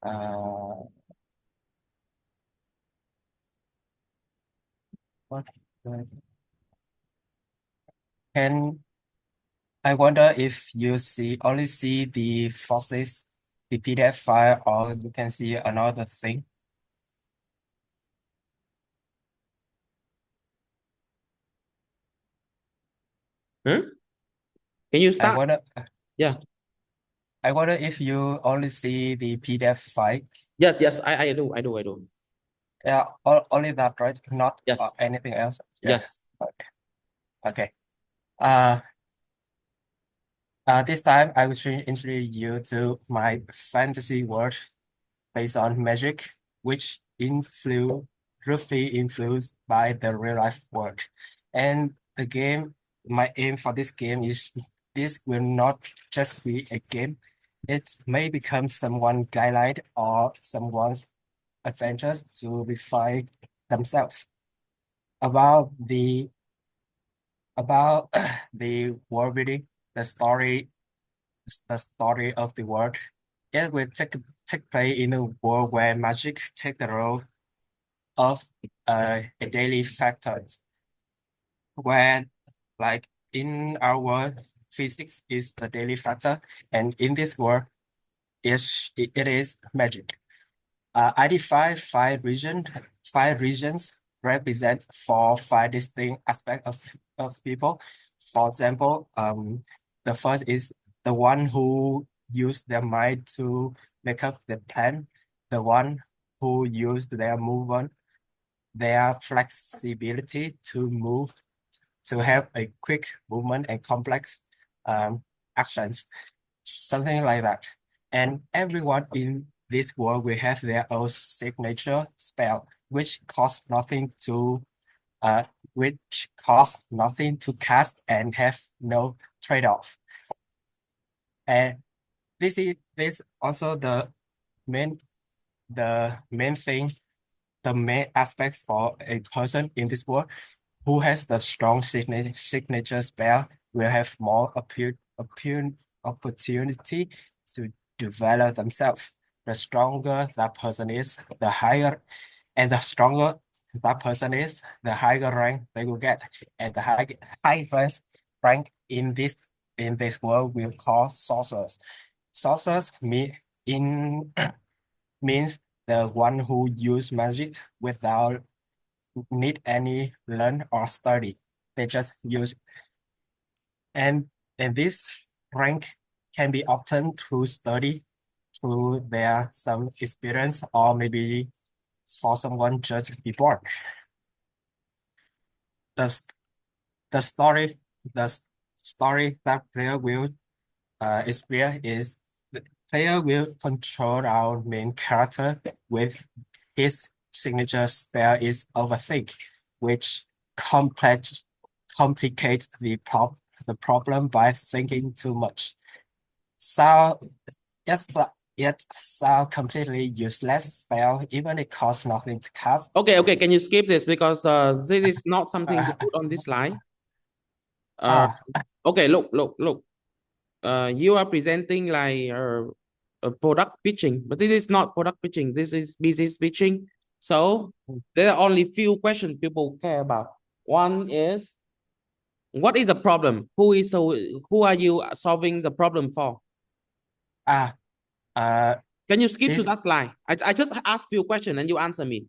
uh, what? Can I wonder if you only see the foxes, the PDF file, or you can see another thing? Can you I start? wonder. Yeah. I wonder if you only see the PDF file. Yes, I do. Yeah, only that, right? Not Yes. anything else. Yeah. Yes. Okay. This time I will introduce you to my fantasy world based on magic, which roughly influenced by the real life world. And the game, my aim for this game is this will not just be a game. It may become someone's guideline or someone's adventures to refine themselves about the about the world building, the story of the world. It will take place in a world where magic take the role of a daily factor. When like in our world, physics is the daily factor, and in this world, it is magic. I define five regions represent five distinct aspects of people. For example, the first is the one who use their mind to make up the plan, the one who use their movement, their flexibility to move, to have a quick movement and complex actions, something like that. And everyone in this world will have their own signature spell, which costs nothing to cast and have no trade-off. And this also main main thing, the main aspect for a person in this world who has the strong signature spell will have more opportunity to develop themselves. The stronger that person is, the higher, and the stronger that person is, the higher rank they will get. And the highest rank in this world will call sorcerers. Sorcerers means the one who use magic without need any learn or study. They just use, and this rank can be obtained through study, through their some experience, or maybe for someone just be born. The the story the story that player will experience is the player will control our main character with his signature spell is overthink, which complex complicates the problem by thinking too much. So it's so completely useless spell, even it costs nothing to cast. Okay, can you skip this because this is not something to put on this slide. Okay, look. You are presenting like a product pitching, but this is not product pitching. This is business pitching. So there are only few questions people care about. One is, what is the problem? Who are you solving the problem for? Ah, Can you skip to this that slide? I just ask few questions and you answer me.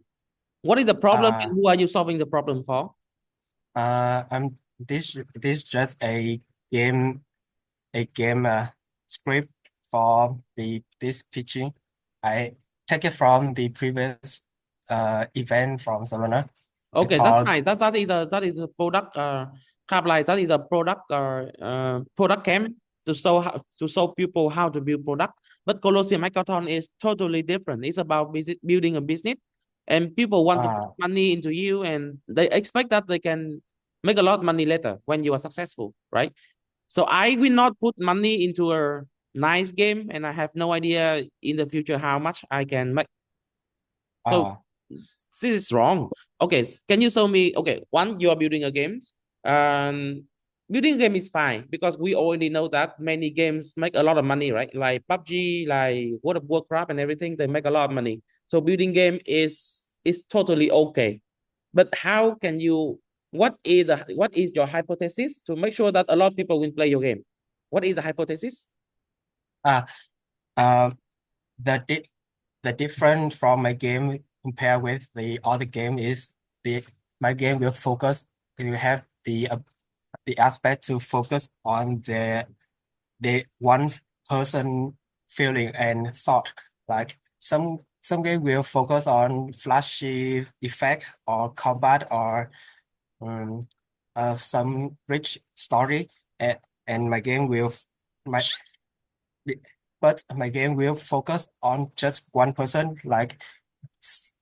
What is the problem and who are you solving the problem for? I'm this just game a game script for this pitching. I take it from the previous event from Solana. Okay, that's Called fine. That is a product kind of like that is a product camp to show people how to build product. But Colosseum Hackathon is totally different. It's about building a business, and people want to put money into you, and they expect that they can make a lot of money later when you are successful, right? So I will not put money into a nice game, and I have no idea in the future how much I can make. So this is wrong. Okay, can you show me? Okay, one, you are building a game. Building a game is fine because we already know that many games make a lot of money, right? Like PUBG, like World of Warcraft, and everything. They make a lot of money. So building game is totally okay. But how can you? What is your hypothesis to make sure that a lot of people will play your game? What is the hypothesis? the the difference from my game compared with the other game is my game will focus. It will have the aspect to focus on the one person feeling and thought. Like some game will focus on flashy effect or combat or some rich story, and my game will my but my game will focus on just one person. Like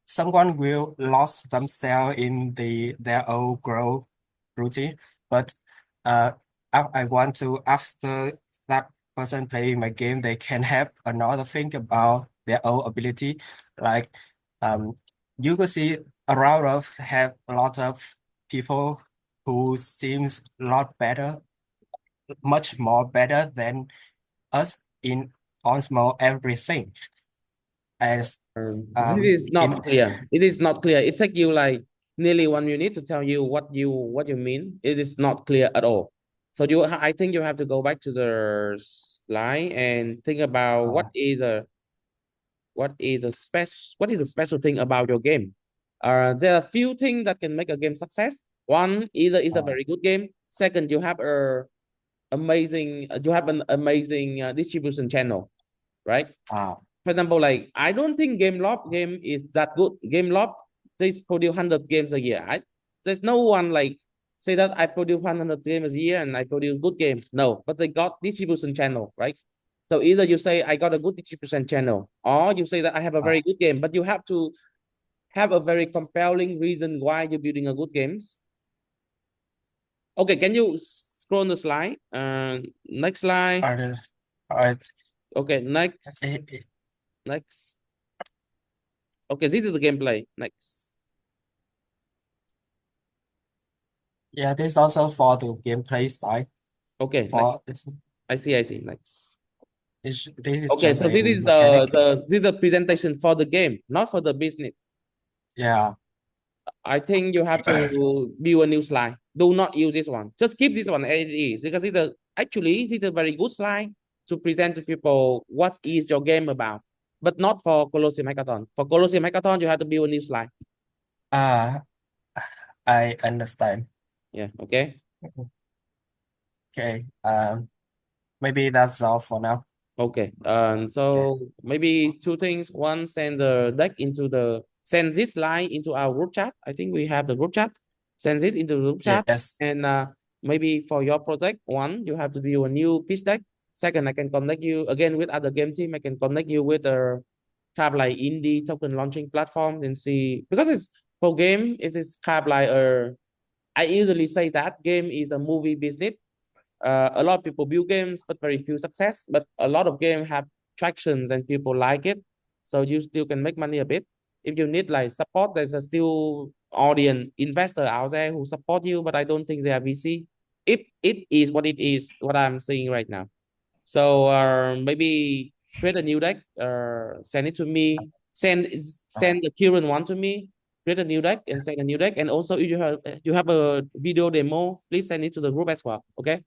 someone will lost themselves in their own growth routine, but I want to, after that person playing my game, they can have another think about their own ability. Like you could see around us have a lot of people who seems a lot better, much more better than us in almost everything. As This is in not clear. It is not clear. It takes you like nearly 1 minute to tell you what you mean. It is not clear at all. So I think you have to go back to the slide and think about what is the special thing about your game. There are a few things that can make a game success. One, either is a very good game. Second, you have an amazing distribution channel, right? For example, like I don't think game is that good. Gameloft, they produce 100 games a year. There's no one like say that I produce 100 games a year and I produce good games. No, but they got distribution channel, right? So either you say I got a good distribution channel, or you say that I have a very good game, but you have to have a very compelling reason why you're building a good games. Okay, can you scroll the slide? Next slide. Okay, next. Next. Okay, this is the gameplay. Next. Yeah, this is also for the gameplay style. Okay, For I see. Next. this is Okay, just so a this is mechanic. this is the presentation for the game, not for the business. Yeah. I think you have to build a new slide. Do not use this one. Just keep this one as it is because it's a very good slide to present to people what is your game about, but not for Colosseum Hackathon. For Colosseum Hackathon, you have to build a new slide. I understand. Yeah. Okay. Okay. Maybe that's all for now. Okay. So maybe two things. One, send this line into our group chat. I think we have the group chat. Send this into the group chat. Yes. And maybe for your project, one, you have to build a new pitch deck. Second, I can connect you again with other game team. I can connect you with a kind of like indie token launching platform and see, because it's for game, it is kind of like I usually say that game is a movie business. A lot of people build games, but very few success. But a lot of games have tractions and people like it, so you still can make money a bit. If you need like support, there's a still audience investor out there who support you, but I don't think they are VC. If it is what it is, what I'm seeing right now. So maybe create a new deck, send it to me. send the current one to me, create a new deck and send a new deck. And also if you have a video demo, please send it to the group as well. Okay.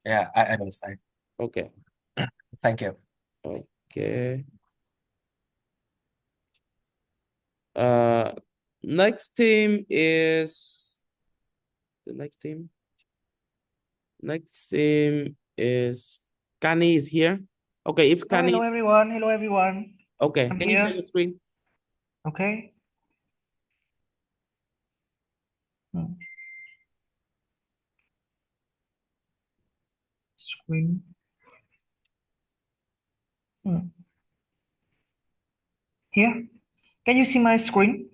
Yeah, I understand. Okay. Thank you. Okay. Next team is the next team. Next team is Kani is here. Okay, if Kani. Hello everyone. Hello everyone. Okay, I'm can you here. share your screen? Okay. Screen. Here. Can you see my screen?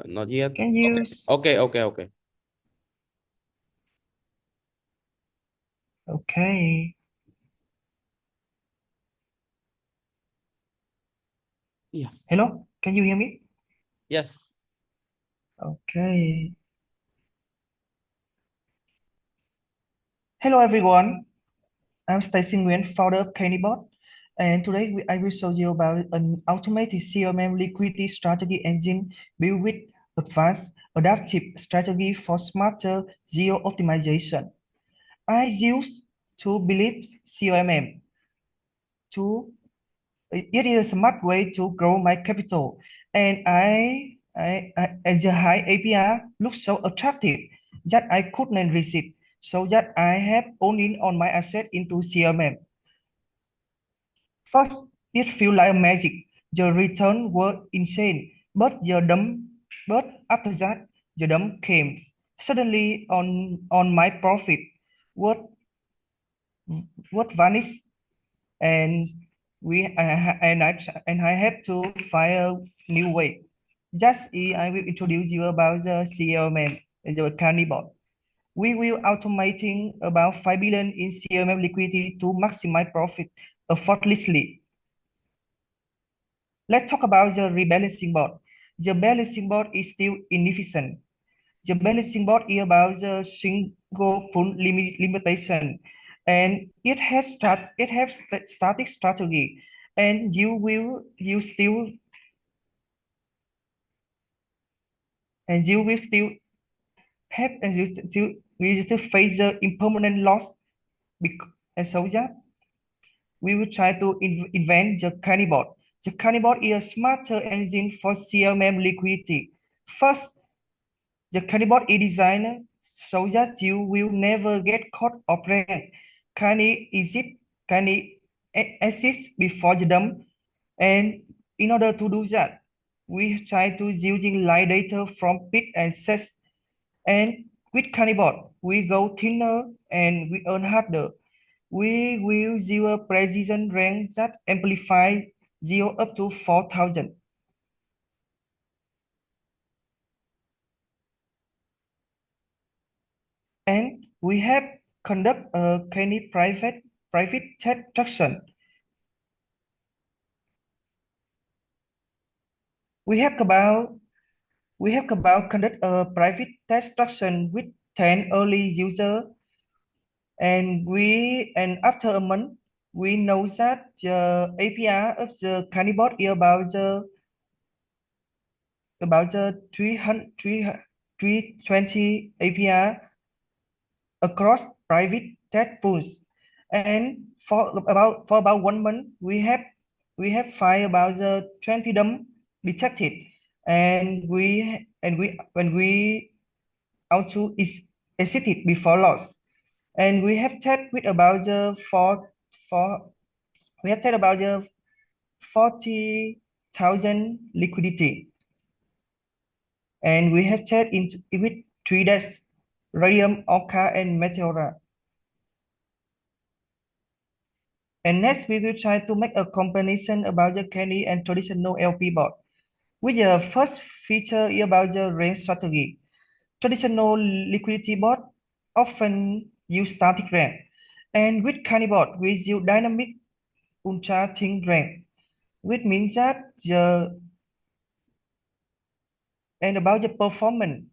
Not yet. Can you? Okay. Okay. Yeah. Hello. Can you hear me? Yes. Okay. Hello everyone. I'm Stacy Nguyen, founder of KanyBot, and today I will show you about an automated CRM liquidity strategy engine built with advanced adaptive strategy for smarter geo optimization. I use two beliefs CRM to it is a smart way to grow my capital, and and the high APR looks so attractive that I couldn't resist. So that I have owned in on my asset into CRM. First, it felt like magic. The return were insane, but after that, the dump came. Suddenly, on my profit, what what vanished, and I have to find a new way. I will introduce you about the CRM and the cannibal. We will automating about 5 billion in CRM liquidity to maximize profit effortlessly. Let's talk about the rebalancing board. The balancing board is still inefficient. The balancing board is about the single pool limitation, and it has static strategy, and you will still have and you still face the impermanent loss. And so that we will try to invent the cannibal. The cannibal is a smarter engine for CMM liquidity. First, the cannibal is designed so that you will never get caught off-ramp. Can it assist before the dump? And in order to do that, we try to using live data from pit and sets. And with cannibal, we go thinner and we earn harder. We will use a precision range that amplify 0 up to 4,000. And we have conduct a canny private test traction. We have about conduct a private test traction with 10 early user, and after a month we know that the APR of the cannibal is about the 320 APR across private test pools. And for about 1 month we have find about the 20 dump detected, and when we auto is exited before loss. And we have tested with about the four we have tested about the 40,000 liquidity, and we have tested with 3 days: Radium, Orca, and Meteora. And next, we will try to make a comparison about the candy and traditional LP board. With the first feature is about the range strategy. Traditional liquidity board often use static range, and with candy board, we use dynamic ultra thin range, which means that about the performance.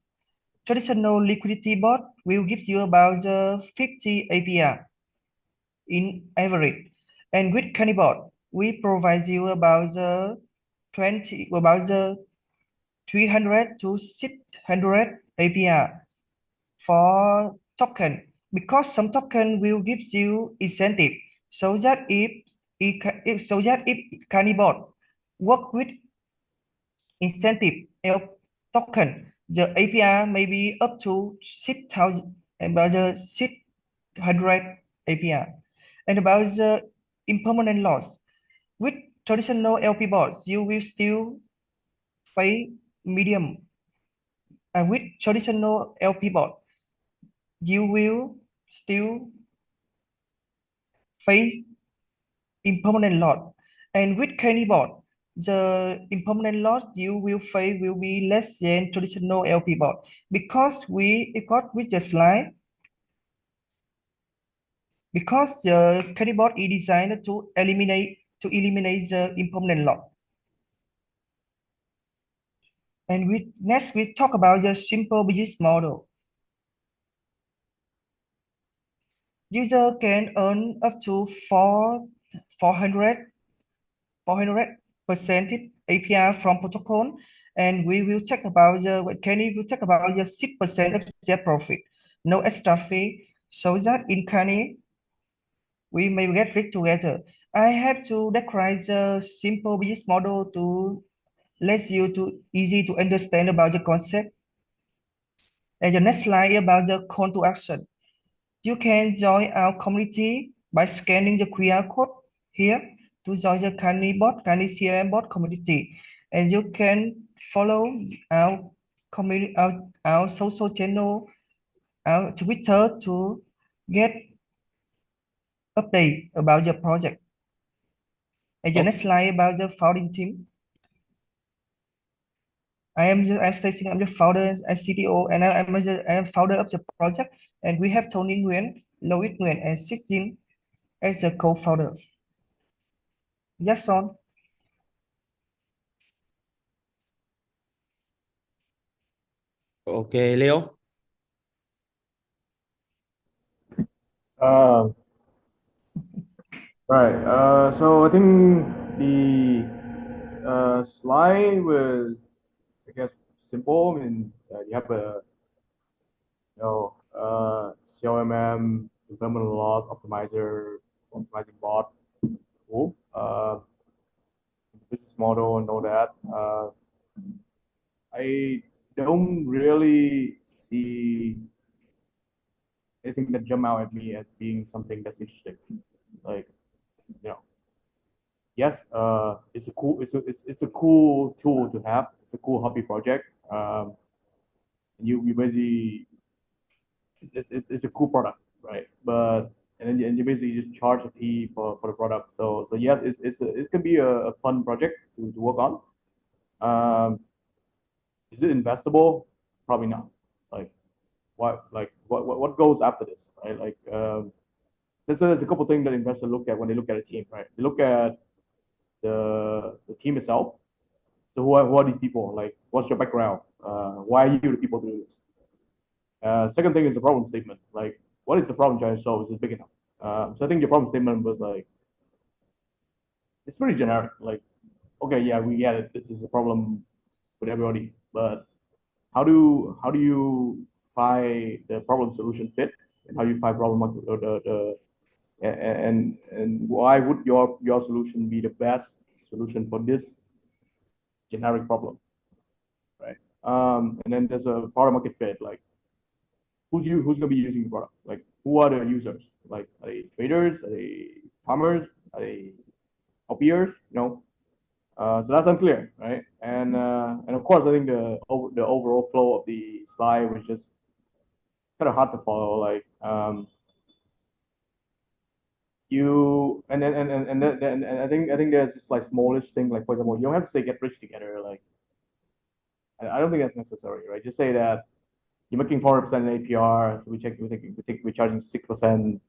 Traditional liquidity board will give you about the 50 APR in average. And with Cannibal, we provide you about the about the 300 to 600 APR for token, because some token will give you incentive, so that if Cannibal work with incentive token, the APR may be up to 6,000, about the 600 APR. And about the impermanent loss, with traditional LP bots, you will still pay medium, and with traditional LP bot, you will still face impermanent loss. And with Kenny bot, the impermanent loss you will face will be less than traditional LP bot, because with the slide, because the Kenny bot is designed to eliminate the impermanent loss. And next we talk about the simple business model. User can earn up to 400 percentage APR from protocol, and we will check about Kenny will check about the 6% of their profit, no extra fee, so that in Kenny we may get rich together. I have to describe the simple business model to let you to easy to understand about the concept. And the next slide about the call to action. You can join our community by scanning the QR code here to join the Canny CRM bot community. And you can follow our community, our social channel, our Twitter to get update about the project. And the next slide about the founding team. I'm Stacy, I'm the founder and CTO, and I am founder of the project. And we have Tony Nguyen, Lois Nguyen, and Sixin as the co-founder. Yes, Son. Okay, Leo. Right. So I think the slide was, I guess, simple. I mean, you have a CLMM, development loss optimizer, optimizing bot. Cool. Business model and all that. I don't really see anything that jump out at me as being something that's interesting. Like, yes, it's a cool tool to have. It's a cool hobby project. You basically it's a cool product, right? But and then you basically just charge a fee for the product. So yes, it can be a fun project to work on. Is it investable? Probably not. What goes after this, right? There's a couple things that investors look at when they look at a team, right? They look at the team itself. So who are these people? Like, what's your background? Why are you the people to do this? Second thing is the problem statement. Like, what is the problem trying to solve? Is it big enough? So I think your problem statement was like, it's pretty generic. Like, okay, yeah, we get it. This is a problem with everybody, but how do you find the problem solution fit, and how you find problem and why would your solution be the best solution for this generic problem, right? And then there's a product market fit. Like, who's gonna be using the product? Like, who are the users? Like, are they traders? Are they farmers? Are they peers? So that's unclear, right? And of course, I think the overall flow of the slide was just kind of hard to follow. Like, you and I think there's just like smallish thing. Like, for example, you don't have to say get rich together. Like, I don't think that's necessary, right? Just say that you're making 4% APR. So we're charging 6%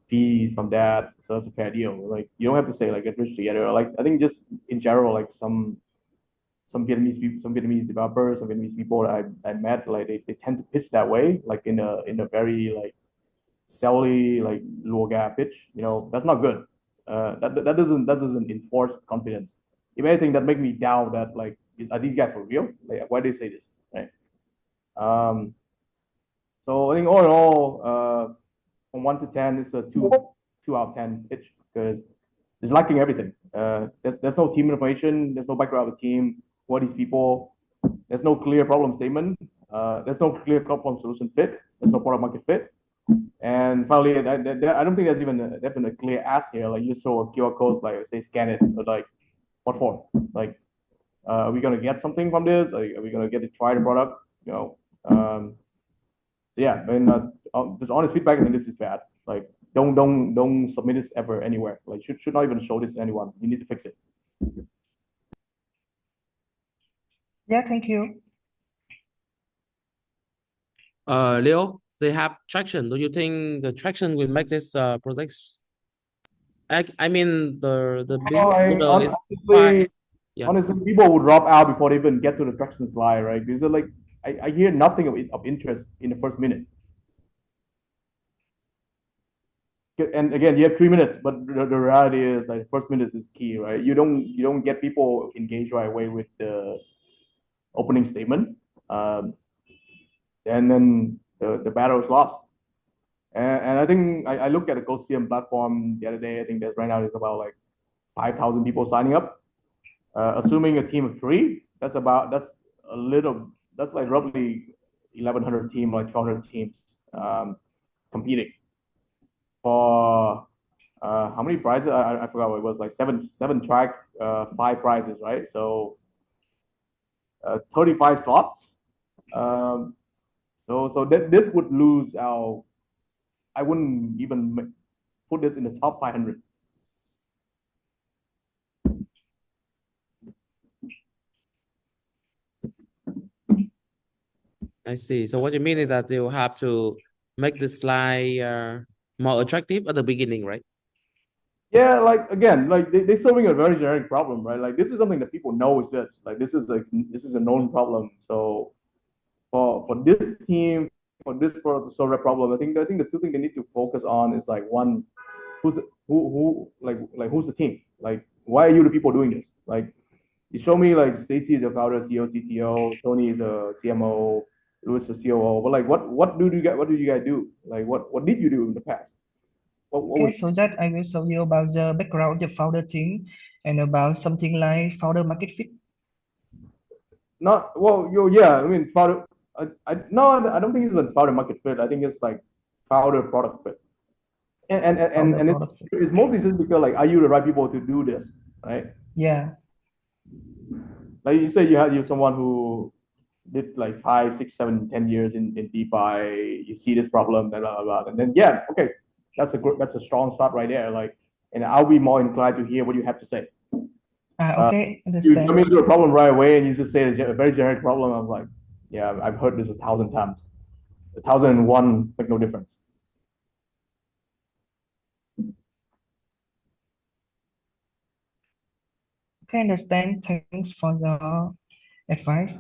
fees from that. So that's a fair deal. Like, you don't have to say like get rich together. Like, I think just in general, like some Vietnamese people, some Vietnamese developers, some Vietnamese people that I met, like they tend to pitch that way, like in a very like selly, like lua ga pitch. That's not good. That doesn't enforce confidence. if anything, that make me doubt that like are these guys for real? Like why they say this, right? So I think all in all, from 1 to 10, it's a two out of 10 pitch because it's lacking everything. There's no team information. There's no background of the team. Who are these people? There's no clear problem statement. There's no clear problem solution fit. There's no product market fit. And finally, I don't think there's even a clear ask here. Like you show a QR code, like say scan it, but like what for? Like, are we gonna get something from this? Are we gonna get to try the product? You know, yeah. I mean, just honest feedback, and this is bad. Like, don't submit this ever anywhere. Like, should not even show this to anyone. You need to fix it. Yeah, thank you. Leo, they have traction. Do you think the traction will make this projects? I mean the business model is quite yeah. Honestly, people would drop out before they even get to the traction slide, right? Because like I hear nothing of interest in the first minute. And again, you have 3 minutes, but the reality is like first minute is key, right? You don't get people engaged right away with the opening statement, and then the battle is lost. And I think I looked at the GoCM platform the other day. I think there's right now there's about like 5,000 people signing up. Assuming a team of three, that's like roughly 1,100 team, like 1,200 teams competing for how many prizes? I forgot what it was, like seven track, 5 prizes, right? So 35 slots. So this would lose our. I wouldn't even put this in the top 500. I see. So what you mean is that you have to make the slide more attractive at the beginning, right? Yeah, like again, like they're solving a very generic problem, right? Like this is something that people know exists. Like this is a known problem. So for this team, for this product to solve that problem, I think the two things they need to focus on is like one, who's the team? Like why are you the people doing this? Like you show me like Stacy is the founder, CEO, CTO, Tony is a CMO, Louis is the COO. But like what do you guys do? Like what did you do in the past? What Okay, was so that I will show you about the background of the founder team and about something like founder market fit. not well yeah, I mean founder no, I don't think it's like founder market fit. I think it's like founder product fit. Founder And product fit. it's mostly just because like are you the right people to do this, right? Yeah. Like you say you someone who did like 5, 6, 7, 10 years in DeFi, you see this problem, blah, blah, blah, and then yeah, okay, that's a strong start right there. Like, and I'll be more inclined to hear what you have to say. Okay, You jump understand. into a problem right away and you just say a very generic problem. I'm like, yeah, I've heard this 1,000 times. 1,001 make no difference. Okay, understand. Thanks for the advice.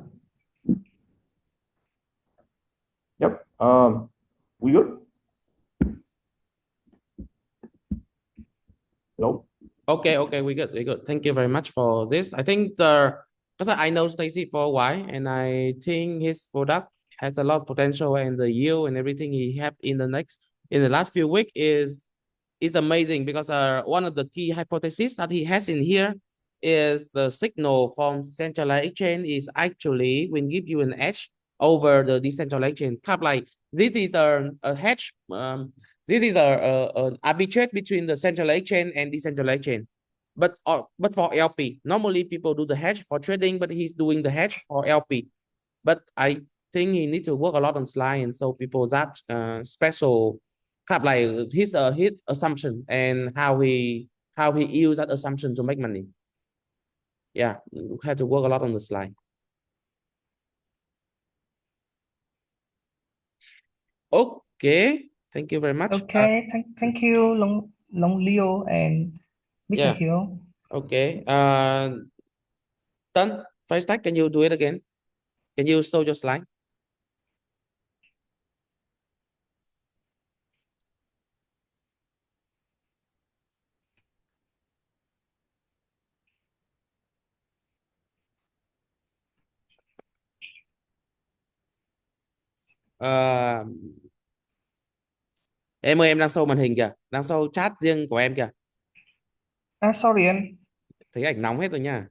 Yep. We good? Hello. Okay, we good, we good. Thank you very much for this. I think because I know Stacy for a while, and I think his product has a lot of potential, and the yield and everything he have in the last few weeks is amazing because one of the key hypotheses that he has in here is the signal from centralized exchange is actually will give you an edge over the decentralized exchange. Kind of like this is a hedge. This is an arbitrage between the centralized exchange and decentralized exchange. But for LP, normally people do the hedge for trading, but he's doing the hedge for LP. But I think he needs to work a lot on slide and so people that special kind of like his assumption and how he use that assumption to make money. Yeah, have to work a lot on the slide. Okay, thank you very much. Okay, thank you, Long Leo and big Yeah. thank you. Okay. Tân, first time, can you do it again? Can you show your slide? Ờ, em ơi, em đang show màn hình kìa, đang show chat riêng của em kìa. Sorry anh, Thấy ảnh nóng hết rồi nha.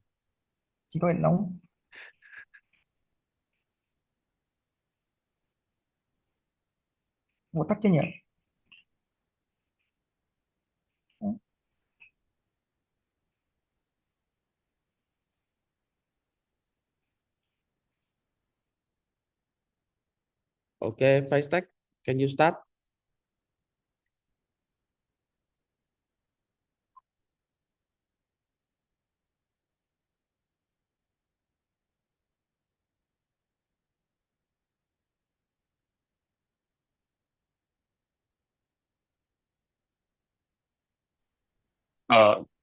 chỉ có ảnh nóng. Một tắt cho nhỉ? Okay, face tech, can you start?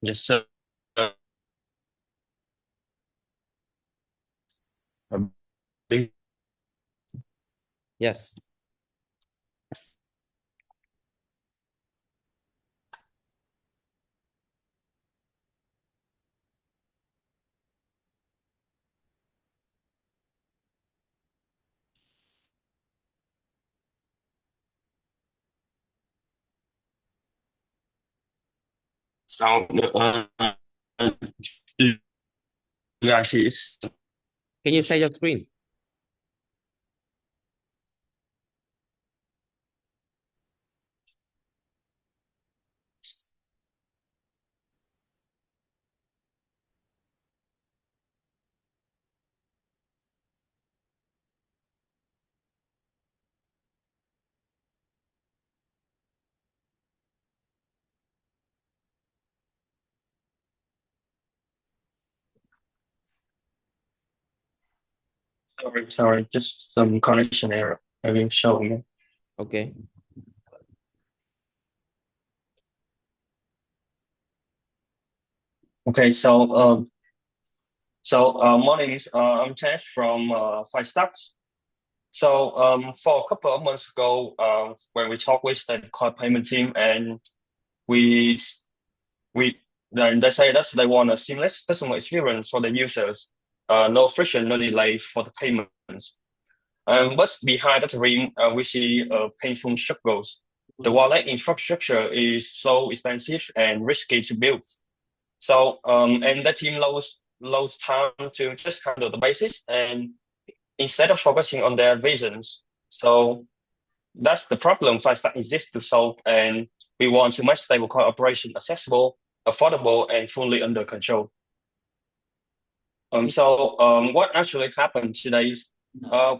Yes, sir. Yes. So, you guys is Can you share your screen? sorry, just some connection error. I will show you. Okay. Okay, morning. I'm Ted from Five Stocks. So for a couple of months ago, when we talked with the card payment team, and we we then they say that they want a seamless customer experience for the users, no friction, no delay for the payments. But behind that dream, we see painful struggles. The wallet infrastructure is so expensive and risky to build. So and the team lost time to just handle the basics, and instead of focusing on their visions. So that's the problem Flagstaff exists to solve, and we want to make stablecoin operation accessible, affordable, and fully under control. What actually happened today is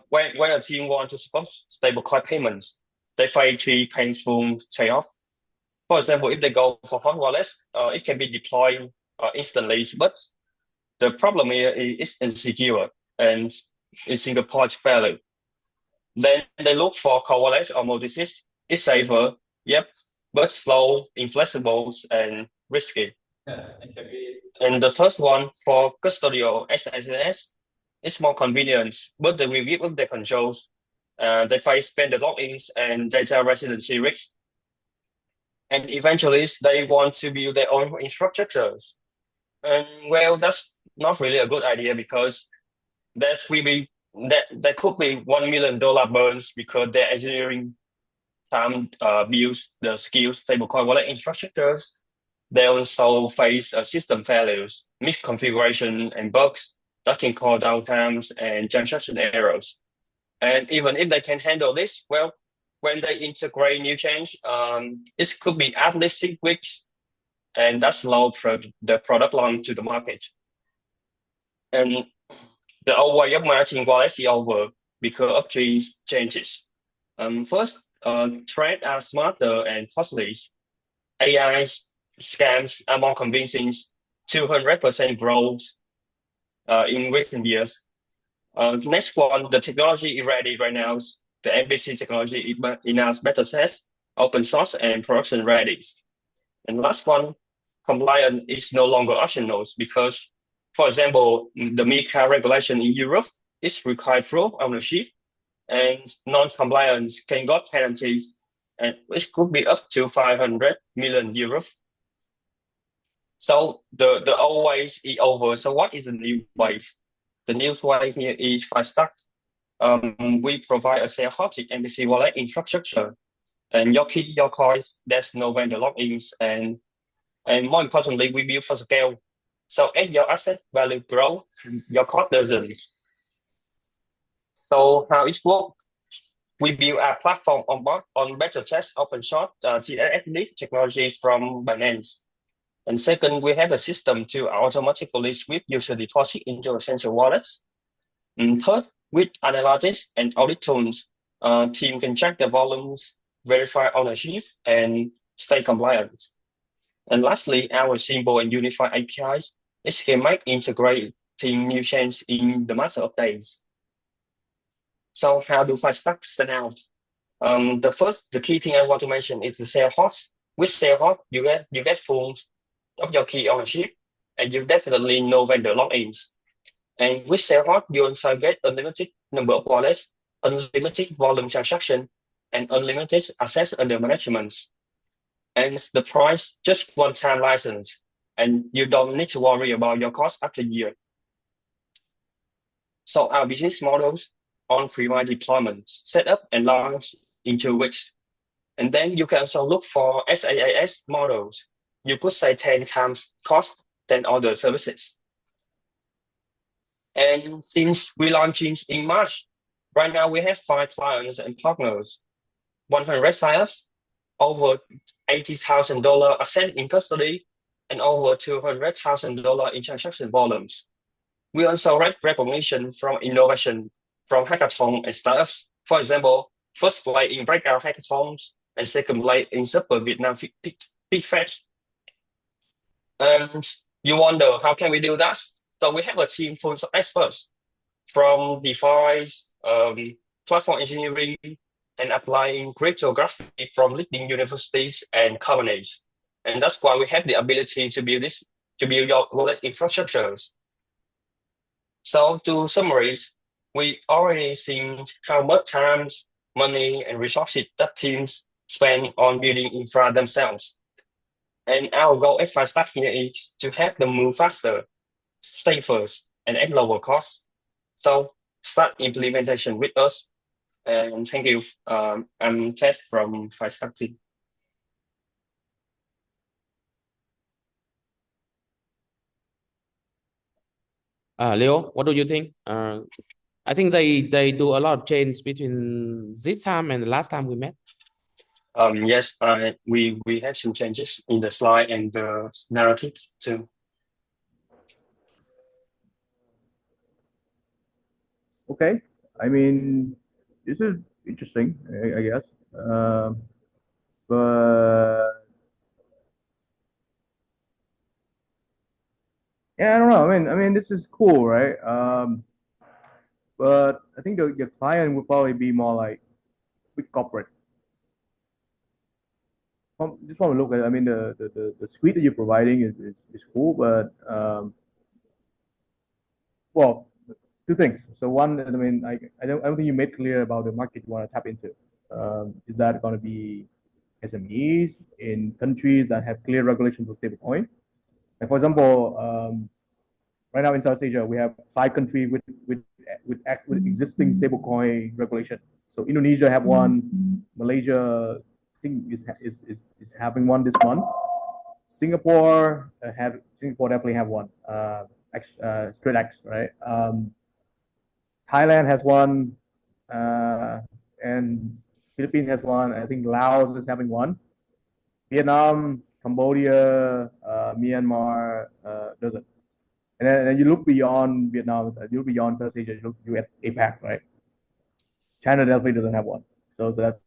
when a team wants to support stablecoin payments, they face three painful trade-offs. For example, if they go for hot wallets, it can be deployed instantly, but the problem here is insecure and it's single point failure. Then they look for cold wallets or multi-sig. It's safer, yep, but slow, inflexible, and risky. And the first one for custodial SSS, it's more convenient, but they will give up their controls. They face vendor logins and data residency risks. And eventually, they want to build their own infrastructures. And well, that's not really a good idea because there could be $1 million burns because their engineering time builds the skills stablecoin wallet infrastructures. They also face system failures, misconfiguration, and bugs that can cause downtimes and transaction errors. And even if they can handle this, well, when they integrate new change, it could be at least 6 weeks, and that's slow for the product launch to the market. And the old way of managing wallets is over because of three changes. First, threats are smarter and costly. AI scams are more convincing, 200% growth in recent years. Next one, the technology is ready right now. The MPC technology is now beta test, open source, and production ready. And last one, compliance is no longer optional because, for example, the MiCA regulation in Europe is required proof ownership, and non-compliance can got penalties, and it could be up to 500 million euros. So the old ways is over. So what is the new ways? The new way here is fast start. We provide a self-hosted MPC wallet infrastructure, and your key, your coins, there's no vendor logins, and more importantly, we build for scale. So as your asset value grow, your cost doesn't. So how it works? We build a platform on better test open source TLS technology from Binance. And second, we have a system to automatically sweep user deposit into essential wallets. And third, with analytics and audit tools, team can check the volumes, verify ownership, and stay compliant. And lastly, our simple and unified APIs is can make integrating new chains in the master updates. So how do Five-Stack stand out? The key thing I want to mention is the sale host. With sale host, you get full of your key ownership, and you definitely know vendor logins. And with sale host, you also get unlimited number of wallets, unlimited volume transaction, and unlimited access under management. And the price just one-time license, and you don't need to worry about your cost after a year. So our business models on-premise deployment, set up and launch in 2 weeks. And then you can also look for SaaS models. You could say 10 times cost than other services. And since we launched in March, right now we have 5 clients and partners, 100 signups, over $80,000 asset in custody, and over $200,000 in transaction volumes. We also get recognition from innovation from hackathon and startups. For example, first place in breakout hackathons and second place in Super Vietnam Big Fetch. And you wonder, how can we do that? So we have a team full of experts from DeFi, platform engineering, and applying cryptography from leading universities and companies. And that's why we have the ability to build your wallet infrastructures. So to summarize, we already seen how much time, money, and resources that teams spend on building infra themselves. And our goal at Five-Stack here is to help them move faster, safer, and at lower cost. So start implementation with us. And thank you. I'm Ted from Five-Stack team. Leo, what do you think? I think they do a lot of change between this time and the last time we met. Yes, we have some changes in the slide and the narratives too. Okay, I mean, this is interesting, I guess. But yeah, I don't know. I mean, this is cool, right? But I think the client would probably be more like big corporate. Just want to look at. I mean, the suite that you're providing is cool, but well, 2 things. So one, I mean, I don't think you made clear about the market you want to tap into. Is that going to be SMEs in countries that have clear regulation for stablecoin? And for example, right now in South Asia, we have 5 countries with existing stablecoin regulation. So Indonesia have one, Malaysia I think is having one this month. Singapore definitely have one. Straight X, right? Thailand has one, and Philippines has one. I think Laos is having one. Vietnam, Cambodia, Myanmar doesn't. And then you look beyond Vietnam, you look beyond South Asia, you at APAC, right? China definitely doesn't have one. So that's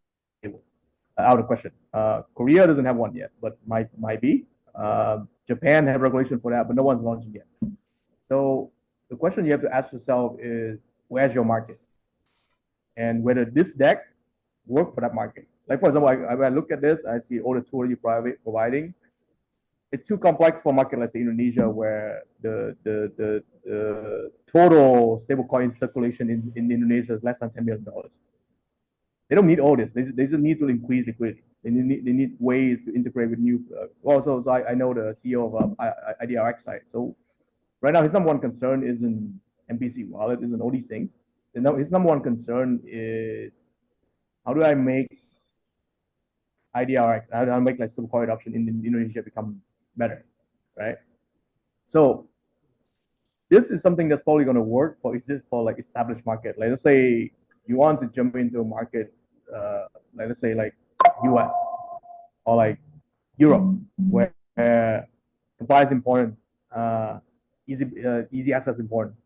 out of question. Korea doesn't have one yet, but might be. Japan have regulation for that, but no one's launching yet. So the question you have to ask yourself is, where's your market? And whether this deck work for that market. Like for example, I look at this, I see all the tools you're providing. It's too complex for a market like Indonesia, where the total stablecoin circulation in Indonesia is less than $10 million. They don't need all this. They just need to increase liquidity. They need ways to integrate with new. Also, so I know the CEO of IDRX side. So right now, his number one concern isn't MPC wallet, isn't all these things. his number one concern is how do I make IDR, how do I make like stablecoin adoption in Indonesia become better, right? So this is something that's probably going to work for like established market. Like let's say you want to jump into a market, like let's say like US or like Europe, where compliance is important, easy access is important,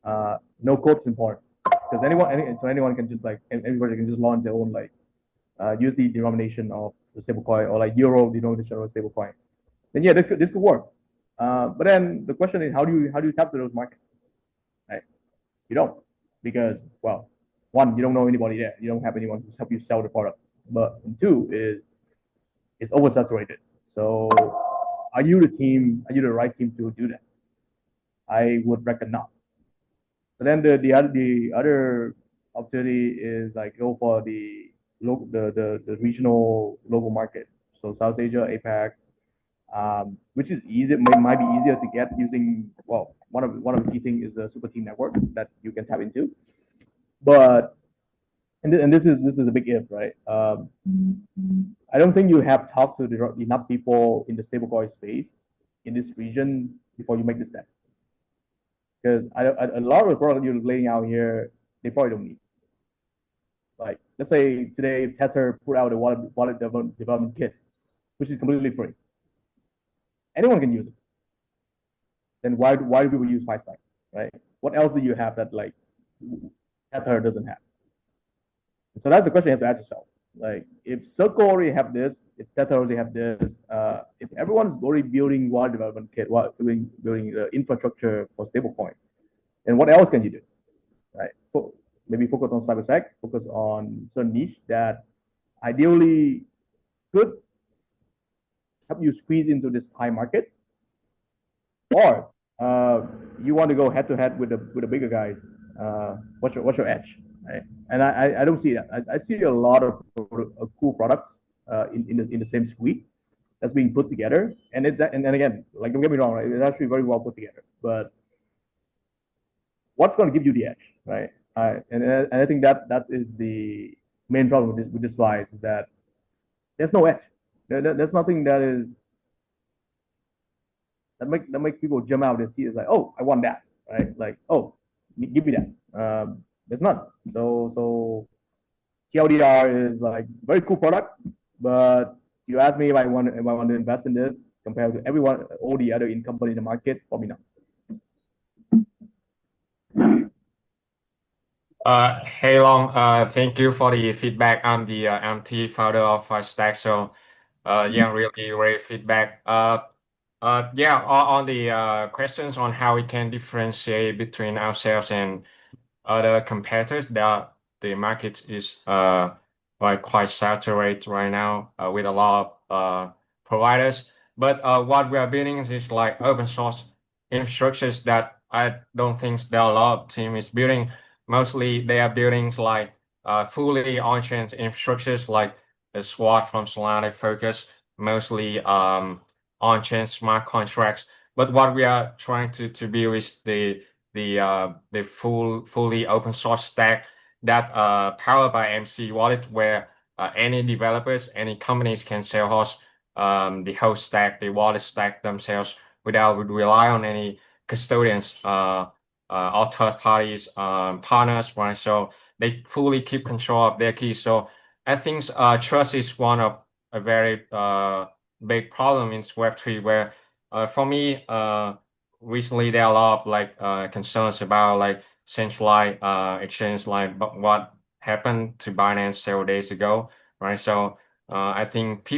no code is important, because anyone can just like everybody can just launch their own like USD denomination of the stablecoin or like Euro denomination of stablecoin. Then yeah, this could work. But then the question is how do you tap to those markets? Right? You don't, because well, one, you don't know anybody there. You don't have anyone who's help you sell the product. But two is it's oversaturated. So are you the right team to do that? I would reckon not. But then the other opportunity is like go for the regional local market. So South Asia, APAC, which is easy, might be easier to get using, well, one of the key things is the super team network that you can tap into. But and this is a big if, right? I don't think you have talked to enough people in the stablecoin space in this region before you make this step. Because a lot of the products you're laying out here, they probably don't need. Like let's say today Tether put out a wallet development kit, which is completely free. Anyone can use it. Then why do people use 5stack, right? What else do you have that like Tether doesn't have? And so that's the question you have to ask yourself. Like if Circle already have this, if Tether already have this, if everyone's already building wallet development kit, building the infrastructure for stablecoin, then what else can you do, right? Maybe focus on cybersec, focus on certain niche that ideally could help you squeeze into this high market, or you want to go head to head with the bigger guys. What's your edge, right? And I don't see that. I see a lot of cool products in the same suite that's being put together, and again, like don't get me wrong, right? It's actually very well put together, but what's going to give you the edge, right? And I think that is the main problem with this slide is that there's no edge. There's nothing that make people jump out and see it's like, oh, I want that, right? Like, oh, give me that. There's none. So TLDR is like very cool product, but you ask me if I want to invest in this compared to all the other companies in the market, probably not. Hey Long, thank you for the feedback. I'm the MT founder of Stack. So, yeah, really great feedback. Yeah, on the questions on how we can differentiate between ourselves and other competitors, that the market is like quite saturated right now with a lot of providers. But what we are building is like open source infrastructures that I don't think that a lot of team is building. Mostly they are building like fully on-chain infrastructures like the SWAT from Solana focus, mostly on-chain smart contracts. But what we are trying to build is the fully open source stack that powered by MC Wallet, where any developers, any companies can self-host the whole stack, the wallet stack themselves without rely on any custodians or third parties partners, right? So they fully keep control of their keys. So I think trust is one of a very big problem in Web3, where for me recently there are a lot of like concerns about like centralized exchange, like what happened to Binance several days ago, right? So I think people